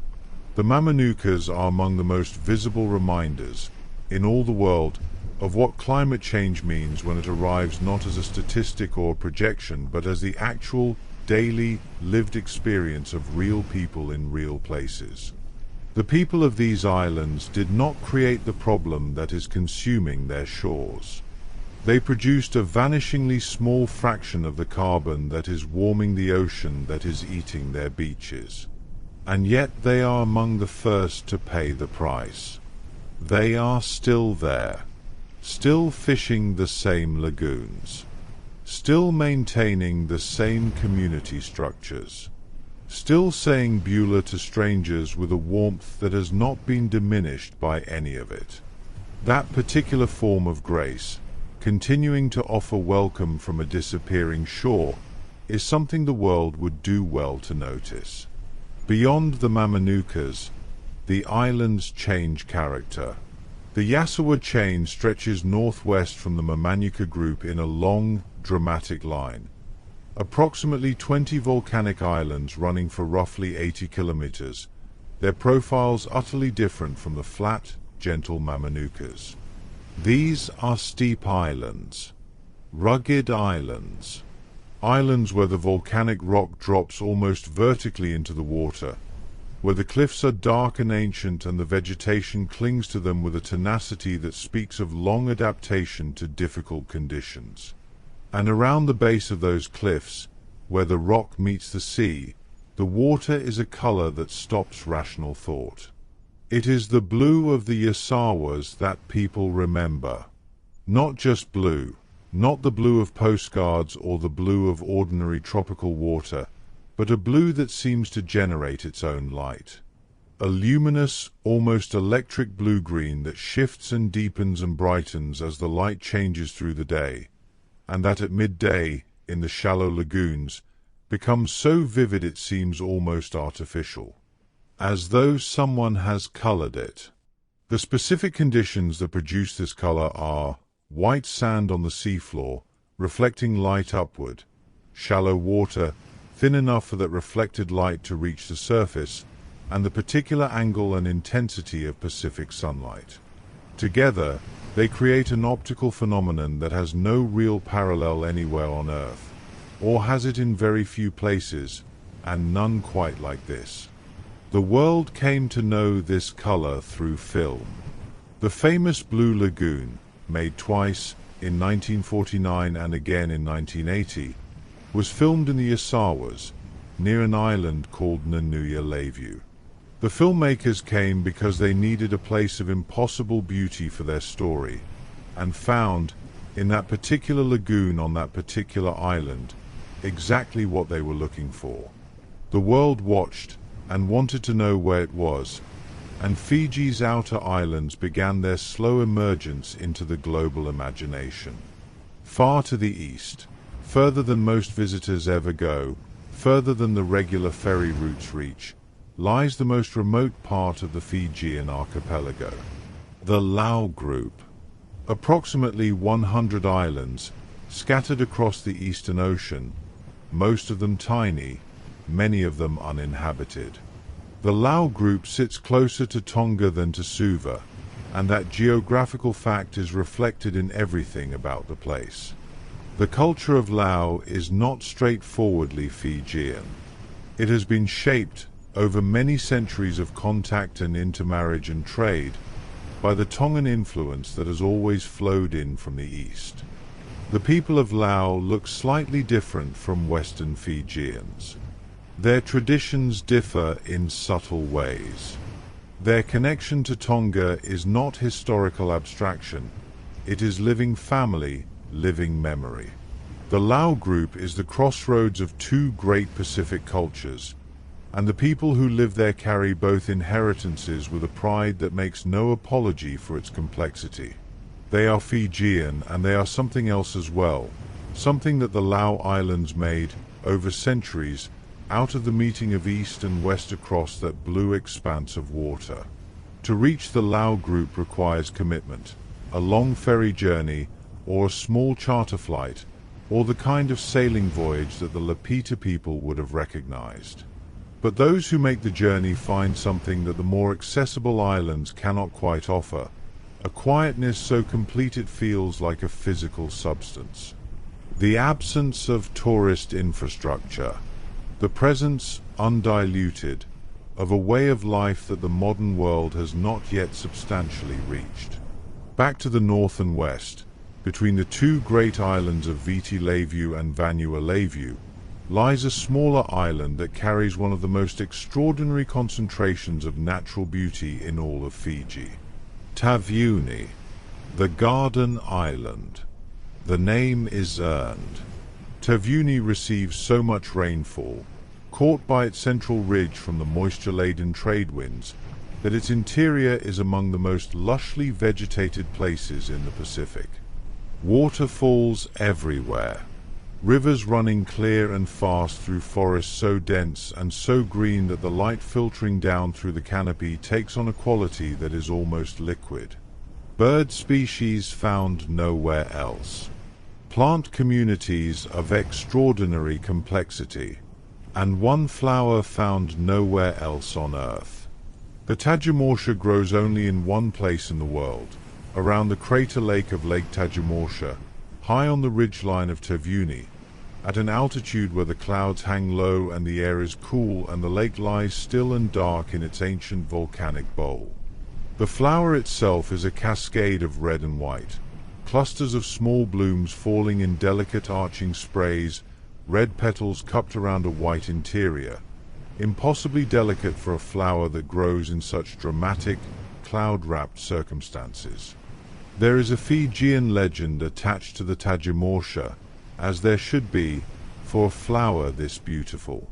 The Mamanucas are among the most visible reminders, in all the world, of what climate change means when it arrives not as a statistic or a projection, but as the actual, daily, lived experience of real people in real places. The people of these islands did not create the problem that is consuming their shores. They produced a vanishingly small fraction of the carbon that is warming the ocean that is eating their beaches. And yet they are among the first to pay the price. They are still there, still fishing the same lagoons, still maintaining the same community structures, still saying Beulah to strangers with a warmth that has not been diminished by any of it. That particular form of grace, continuing to offer welcome from a disappearing shore, is something the world would do well to notice. Beyond the Mamanucas, the islands change character. The Yasawa chain stretches northwest from the Mamanuca group in a long, dramatic line. Approximately 20 volcanic islands running for roughly 80 kilometers, their profiles utterly different from the flat, gentle Mamanucas. These are steep islands, rugged islands, islands where the volcanic rock drops almost vertically into the water, where the cliffs are dark and ancient and the vegetation clings to them with a tenacity that speaks of long adaptation to difficult conditions. And around the base of those cliffs, where the rock meets the sea, the water is a color that stops rational thought. It is the blue of the Yasawas that people remember. Not just blue, not the blue of postcards or the blue of ordinary tropical water, but a blue that seems to generate its own light. A luminous, almost electric blue-green that shifts and deepens and brightens as the light changes through the day, and that at midday, in the shallow lagoons, becomes so vivid it seems almost artificial, as though someone has colored it. The specific conditions that produce this color are white sand on the seafloor, reflecting light upward, shallow water, thin enough for that reflected light to reach the surface, and the particular angle and intensity of Pacific sunlight. Together, they create an optical phenomenon that has no real parallel anywhere on Earth, or has it in very few places, and none quite like this. The world came to know this color through film. The famous Blue Lagoon, made twice, in 1949 and again in 1980, was filmed in the Yasawas, near an island called Nanuya Layview. The filmmakers came because they needed a place of impossible beauty for their story, and found, in that particular lagoon on that particular island, exactly what they were looking for. The world watched and wanted to know where it was, and Fiji's outer islands began their slow emergence into the global imagination. Far to the east, further than most visitors ever go, further than the regular ferry routes reach, lies the most remote part of the Fijian archipelago, the Lau Group. Approximately 100 islands, scattered across the Eastern Ocean, most of them tiny, many of them uninhabited. The Lao group sits closer to Tonga than to Suva, and that geographical fact is reflected in everything about the place. The culture of Lao is not straightforwardly Fijian. It has been shaped over many centuries of contact and intermarriage and trade by the Tongan influence that has always flowed in from the east. The people of Lao look slightly different from Western Fijians. Their traditions differ in subtle ways. Their connection to Tonga is not historical abstraction. It is living family, living memory. The Lao group is the crossroads of two great Pacific cultures, and the people who live there carry both inheritances with a pride that makes no apology for its complexity. They are Fijian, and they are something else as well, something that the Lao Islands made, over centuries, out of the meeting of East and West across that blue expanse of water. To reach the Lao group requires commitment, a long ferry journey, or a small charter flight, or the kind of sailing voyage that the Lapita people would have recognized. But those who make the journey find something that the more accessible islands cannot quite offer, a quietness so complete it feels like a physical substance. The absence of tourist infrastructure, the presence, undiluted, of a way of life that the modern world has not yet substantially reached. Back to the north and west, between the two great islands of Viti Levu and Vanua Levu, lies a smaller island that carries one of the most extraordinary concentrations of natural beauty in all of Fiji. Taveuni, the Garden Island. The name is earned. Taveuni receives so much rainfall, caught by its central ridge from the moisture-laden trade winds, that its interior is among the most lushly vegetated places in the Pacific. Waterfalls everywhere, rivers running clear and fast through forests so dense and so green that the light filtering down through the canopy takes on a quality that is almost liquid. Bird species found nowhere else. Plant communities of extraordinary complexity, and one flower found nowhere else on Earth. The Tajamorsha grows only in one place in the world, around the crater lake of Lake Tajamorsha, high on the ridgeline of Taveuni, at an altitude where the clouds hang low and the air is cool and the lake lies still and dark in its ancient volcanic bowl. The flower itself is a cascade of red and white, clusters of small blooms falling in delicate arching sprays, red petals cupped around a white interior, impossibly delicate for a flower that grows in such dramatic, cloud-wrapped circumstances. There is a Fijian legend attached to the Tajamorsha, as there should be, for a flower this beautiful.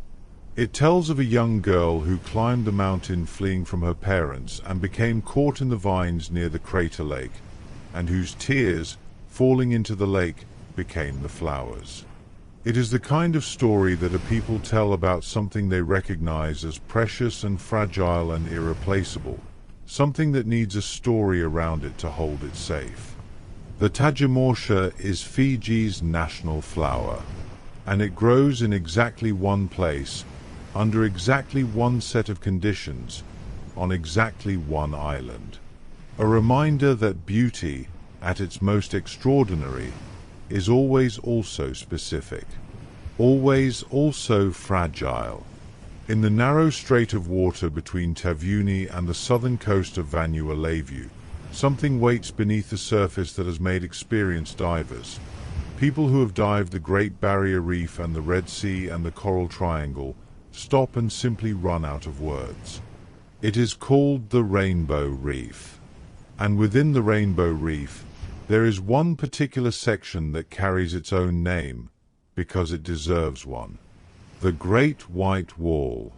It tells of a young girl who climbed the mountain fleeing from her parents and became caught in the vines near the crater lake, and whose tears, falling into the lake, became the flowers. It is the kind of story that a people tell about something they recognize as precious and fragile and irreplaceable, something that needs a story around it to hold it safe. The Tajamorsha is Fiji's national flower, and it grows in exactly one place, under exactly one set of conditions, on exactly one island. A reminder that beauty, at its most extraordinary, is always also specific, always also fragile. In the narrow strait of water between Taveuni and the southern coast of Vanua Levu, something waits beneath the surface that has made experienced divers, people who have dived the Great Barrier Reef and the Red Sea and the Coral Triangle, stop and simply run out of words. It is called the Rainbow Reef. And within the Rainbow Reef, there is one particular section that carries its own name, because it deserves one. The Great White Wall.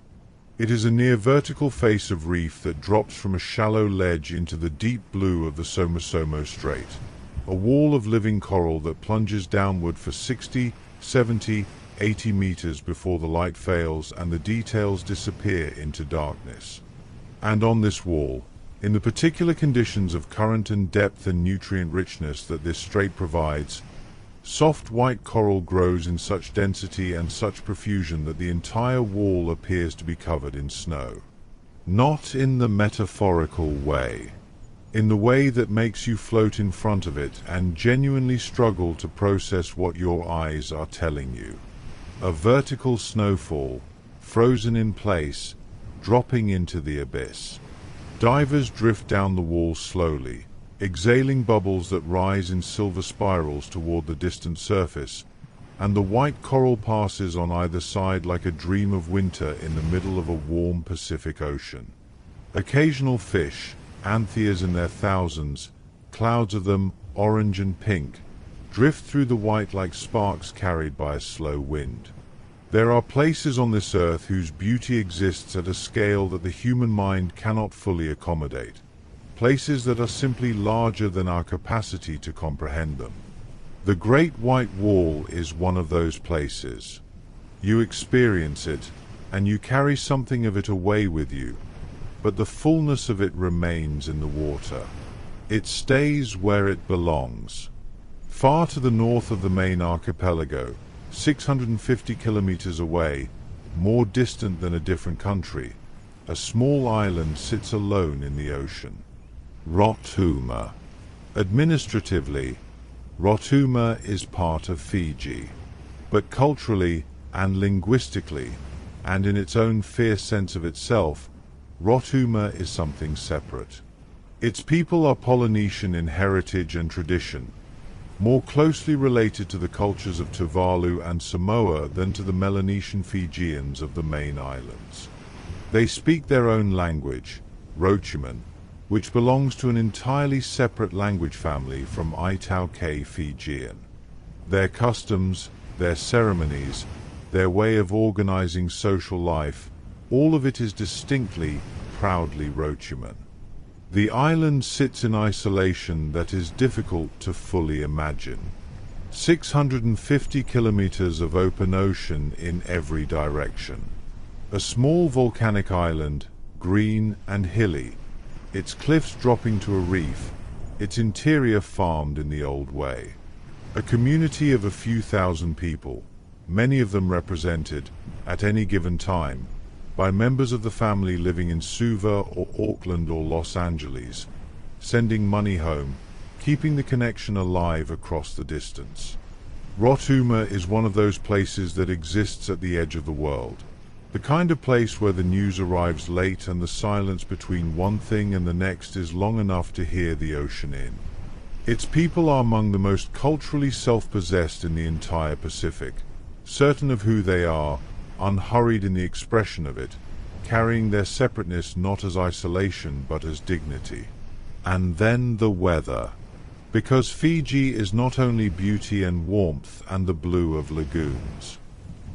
It is a near vertical face of reef that drops from a shallow ledge into the deep blue of the Somosomo Strait. A wall of living coral that plunges downward for 60, 70, 80 meters before the light fails and the details disappear into darkness. And on this wall, in the particular conditions of current and depth and nutrient richness that this strait provides, soft white coral grows in such density and such profusion that the entire wall appears to be covered in snow. Not in the metaphorical way. In the way that makes you float in front of it and genuinely struggle to process what your eyes are telling you. A vertical snowfall, frozen in place, dropping into the abyss. Divers drift down the wall slowly, exhaling bubbles that rise in silver spirals toward the distant surface, and the white coral passes on either side like a dream of winter in the middle of a warm Pacific Ocean. Occasional fish, antheas in their thousands, clouds of them, orange and pink, drift through the white like sparks carried by a slow wind. There are places on this earth whose beauty exists at a scale that the human mind cannot fully accommodate. Places that are simply larger than our capacity to comprehend them. The Great White Wall is one of those places. You experience it, and you carry something of it away with you, but the fullness of it remains in the water. It stays where it belongs. Far to the north of the main archipelago, 650 kilometers away, more distant than a different country, a small island sits alone in the ocean. Rotuma. Administratively, Rotuma is part of Fiji, but culturally and linguistically, and in its own fierce sense of itself, Rotuma is something separate. Its people are Polynesian in heritage and tradition, more closely related to the cultures of Tuvalu and Samoa than to the Melanesian Fijians of the main islands. They speak their own language, Rotuman, which belongs to an entirely separate language family from Itaukei Fijian. Their customs, their ceremonies, their way of organizing social life, all of it is distinctly, proudly Rotuman. The island sits in isolation that is difficult to fully imagine. 650 kilometers of open ocean in every direction. A small volcanic island, green and hilly, its cliffs dropping to a reef, its interior farmed in the old way. A community of a few thousand people, many of them represented, at any given time, by members of the family living in Suva or Auckland or Los Angeles, sending money home, keeping the connection alive across the distance. Rotuma is one of those places that exists at the edge of the world. The kind of place where the news arrives late and the silence between one thing and the next is long enough to hear the ocean in. Its people are among the most culturally self-possessed in the entire Pacific, certain of who they are, unhurried in the expression of it, carrying their separateness not as isolation but as dignity. And then the weather. Because Fiji is not only beauty and warmth and the blue of lagoons.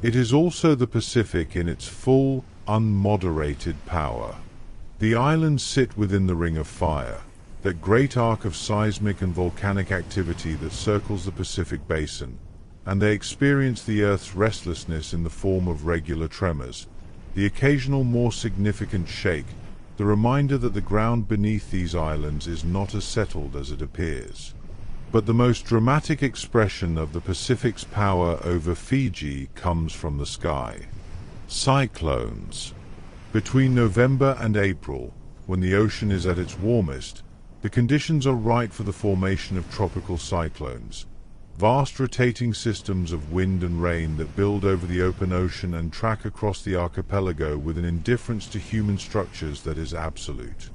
It is also the Pacific in its full, unmoderated power. The islands sit within the Ring of Fire, that great arc of seismic and volcanic activity that circles the Pacific Basin, and they experience the Earth's restlessness in the form of regular tremors, the occasional more significant shake, the reminder that the ground beneath these islands is not as settled as it appears. But the most dramatic expression of the Pacific's power over Fiji comes from the sky. Cyclones. Between November and April, when the ocean is at its warmest, the conditions are right for the formation of tropical cyclones, vast rotating systems of wind and rain that build over the open ocean and track across the archipelago with an indifference to human structures that is absolute.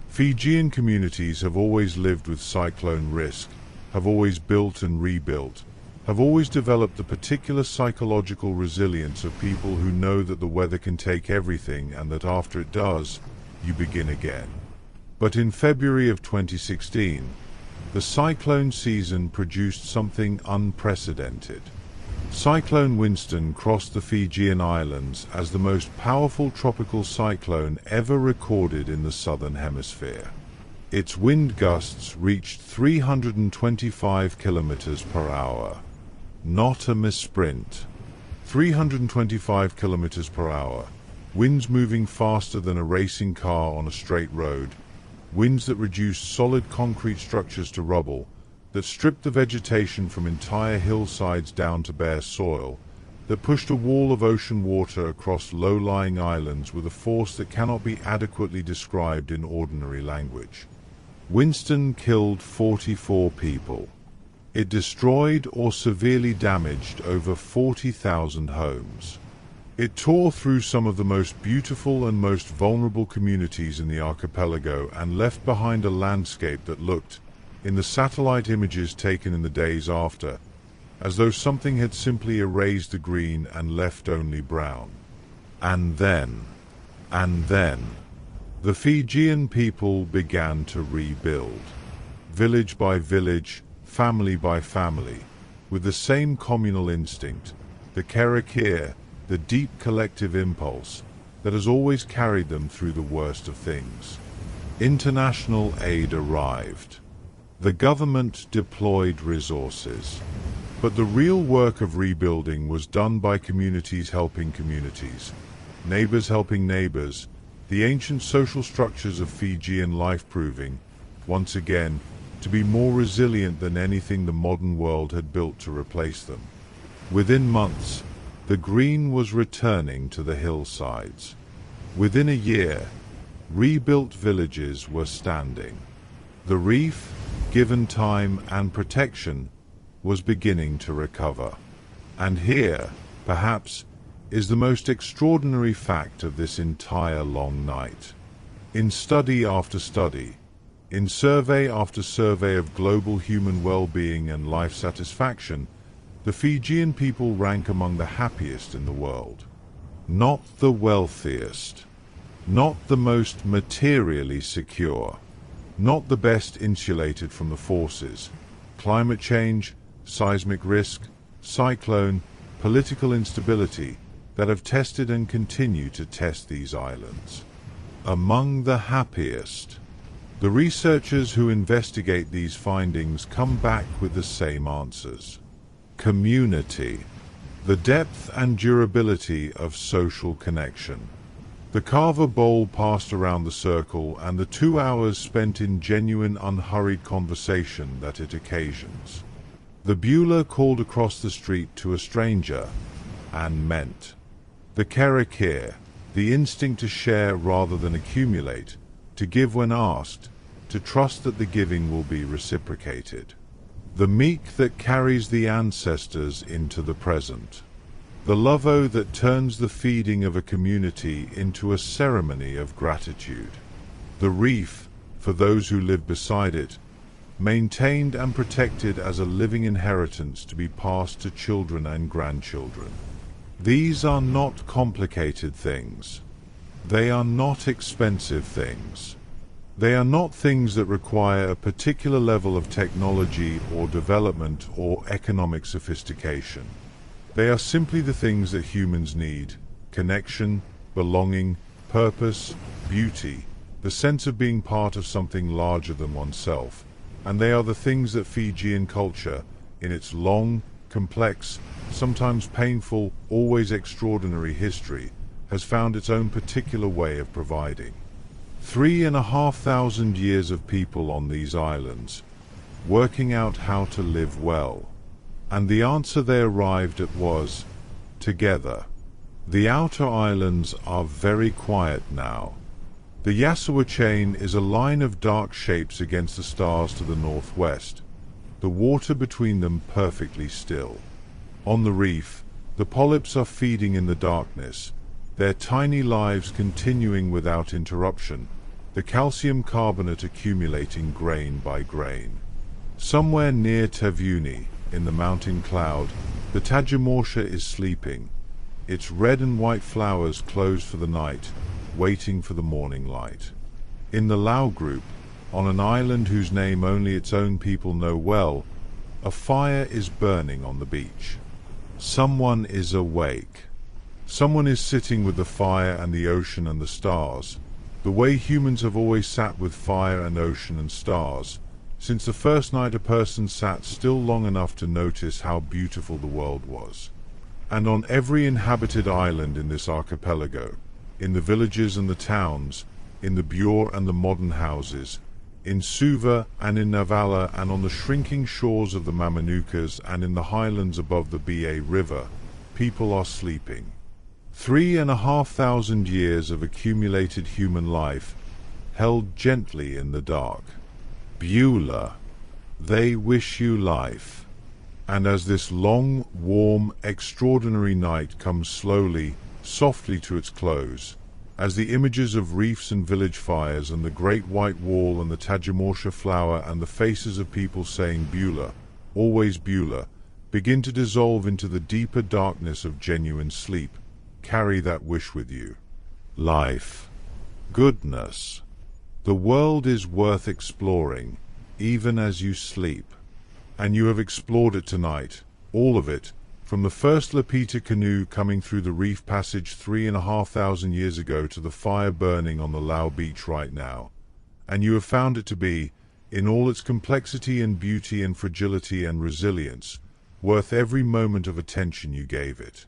Fijian communities have always lived with cyclone risk, have always built and rebuilt, have always developed the particular psychological resilience of people who know that the weather can take everything and that after it does, you begin again. But in February of 2016, the cyclone season produced something unprecedented. Cyclone Winston crossed the Fijian Islands as the most powerful tropical cyclone ever recorded in the southern hemisphere. Its wind gusts reached 325 kilometers per hour. Not a misprint. 325 kilometers per hour. Winds moving faster than a racing car on a straight road. Winds that reduced solid concrete structures to rubble, that stripped the vegetation from entire hillsides down to bare soil, that pushed a wall of ocean water across low-lying islands with a force that cannot be adequately described in ordinary language. Winston killed 44 people. It destroyed or severely damaged over 40,000 homes. It tore through some of the most beautiful and most vulnerable communities in the archipelago and left behind a landscape that looked, in the satellite images taken in the days after, as though something had simply erased the green and left only brown. And then, the Fijian people began to rebuild, village by village, family by family, with the same communal instinct, the kerakir, the deep collective impulse that has always carried them through the worst of things. International aid arrived. The government deployed resources. But the real work of rebuilding was done by communities helping communities, neighbors helping neighbors, the ancient social structures of Fijian life proving, once again, to be more resilient than anything the modern world had built to replace them. Within months, the green was returning to the hillsides. Within a year, rebuilt villages were standing. The reef, given time and protection, was beginning to recover. And here, perhaps, is the most extraordinary fact of this entire long night. In study after study, in survey after survey of global human well-being and life satisfaction, the Fijian people rank among the happiest in the world. Not the wealthiest, not the most materially secure, not the best insulated from the forces, climate change, seismic risk, cyclone, political instability that have tested and continue to test these islands. Among the happiest, the researchers who investigate these findings come back with the same answers. Community, the depth and durability of social connection. The kava bowl passed around the circle and the 2 hours spent in genuine unhurried conversation that it occasions. The Beulah called across the street to a stranger and meant. The kerakir, the instinct to share rather than accumulate, to give when asked, to trust that the giving will be reciprocated. The meek that carries the ancestors into the present. The lovo that turns the feeding of a community into a ceremony of gratitude. The reef, for those who live beside it, maintained and protected as a living inheritance to be passed to children and grandchildren. These are not complicated things. They are not expensive things. They are not things that require a particular level of technology or development or economic sophistication. They are simply the things that humans need: connection, belonging, purpose, beauty, the sense of being part of something larger than oneself. And they are the things that Fijian culture, in its long, complex, sometimes painful, always extraordinary history, has found its own particular way of providing. 3,500 years of people on these islands, working out how to live well. And the answer they arrived at was, together. The outer islands are very quiet now. The Yasawa chain is a line of dark shapes against the stars to the northwest, the water between them perfectly still. On the reef, the polyps are feeding in the darkness, their tiny lives continuing without interruption, the calcium carbonate accumulating grain by grain. Somewhere near Tevuni, in the mountain cloud, the Tajamorsha is sleeping, its red and white flowers closed for the night, waiting for the morning light. In the Lau group, on an island whose name only its own people know well, a fire is burning on the beach. Someone is awake. Someone is sitting with the fire and the ocean and the stars, the way humans have always sat with fire and ocean and stars, since the first night a person sat still long enough to notice how beautiful the world was. And on every inhabited island in this archipelago, in the villages and the towns, in the Bure and the modern houses, in Suva and in Navala and on the shrinking shores of the Mamanukas and in the highlands above the Ba River, people are sleeping. 3,500 years of accumulated human life, held gently in the dark. Beulah, they wish you life. And as this long, warm, extraordinary night comes slowly, softly to its close, as the images of reefs and village fires and the Great White Wall and the Tajamorsha flower and the faces of people saying Beulah, always Beulah, begin to dissolve into the deeper darkness of genuine sleep, carry that wish with you. Life. Goodness. The world is worth exploring, even as you sleep. And you have explored it tonight, all of it, from the first Lapita canoe coming through the reef passage 3,500 years ago to the fire burning on the Lao beach right now. And you have found it to be, in all its complexity and beauty and fragility and resilience, worth every moment of attention you gave it.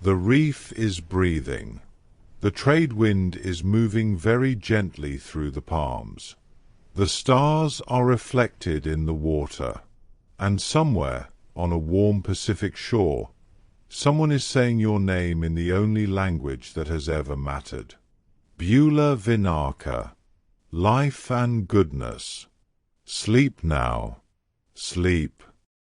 The reef is breathing. The trade wind is moving very gently through the palms. The stars are reflected in the water. And somewhere, on a warm Pacific shore, someone is saying your name in the only language that has ever mattered. Beulah Vinaka. Life and goodness. Sleep now. Sleep.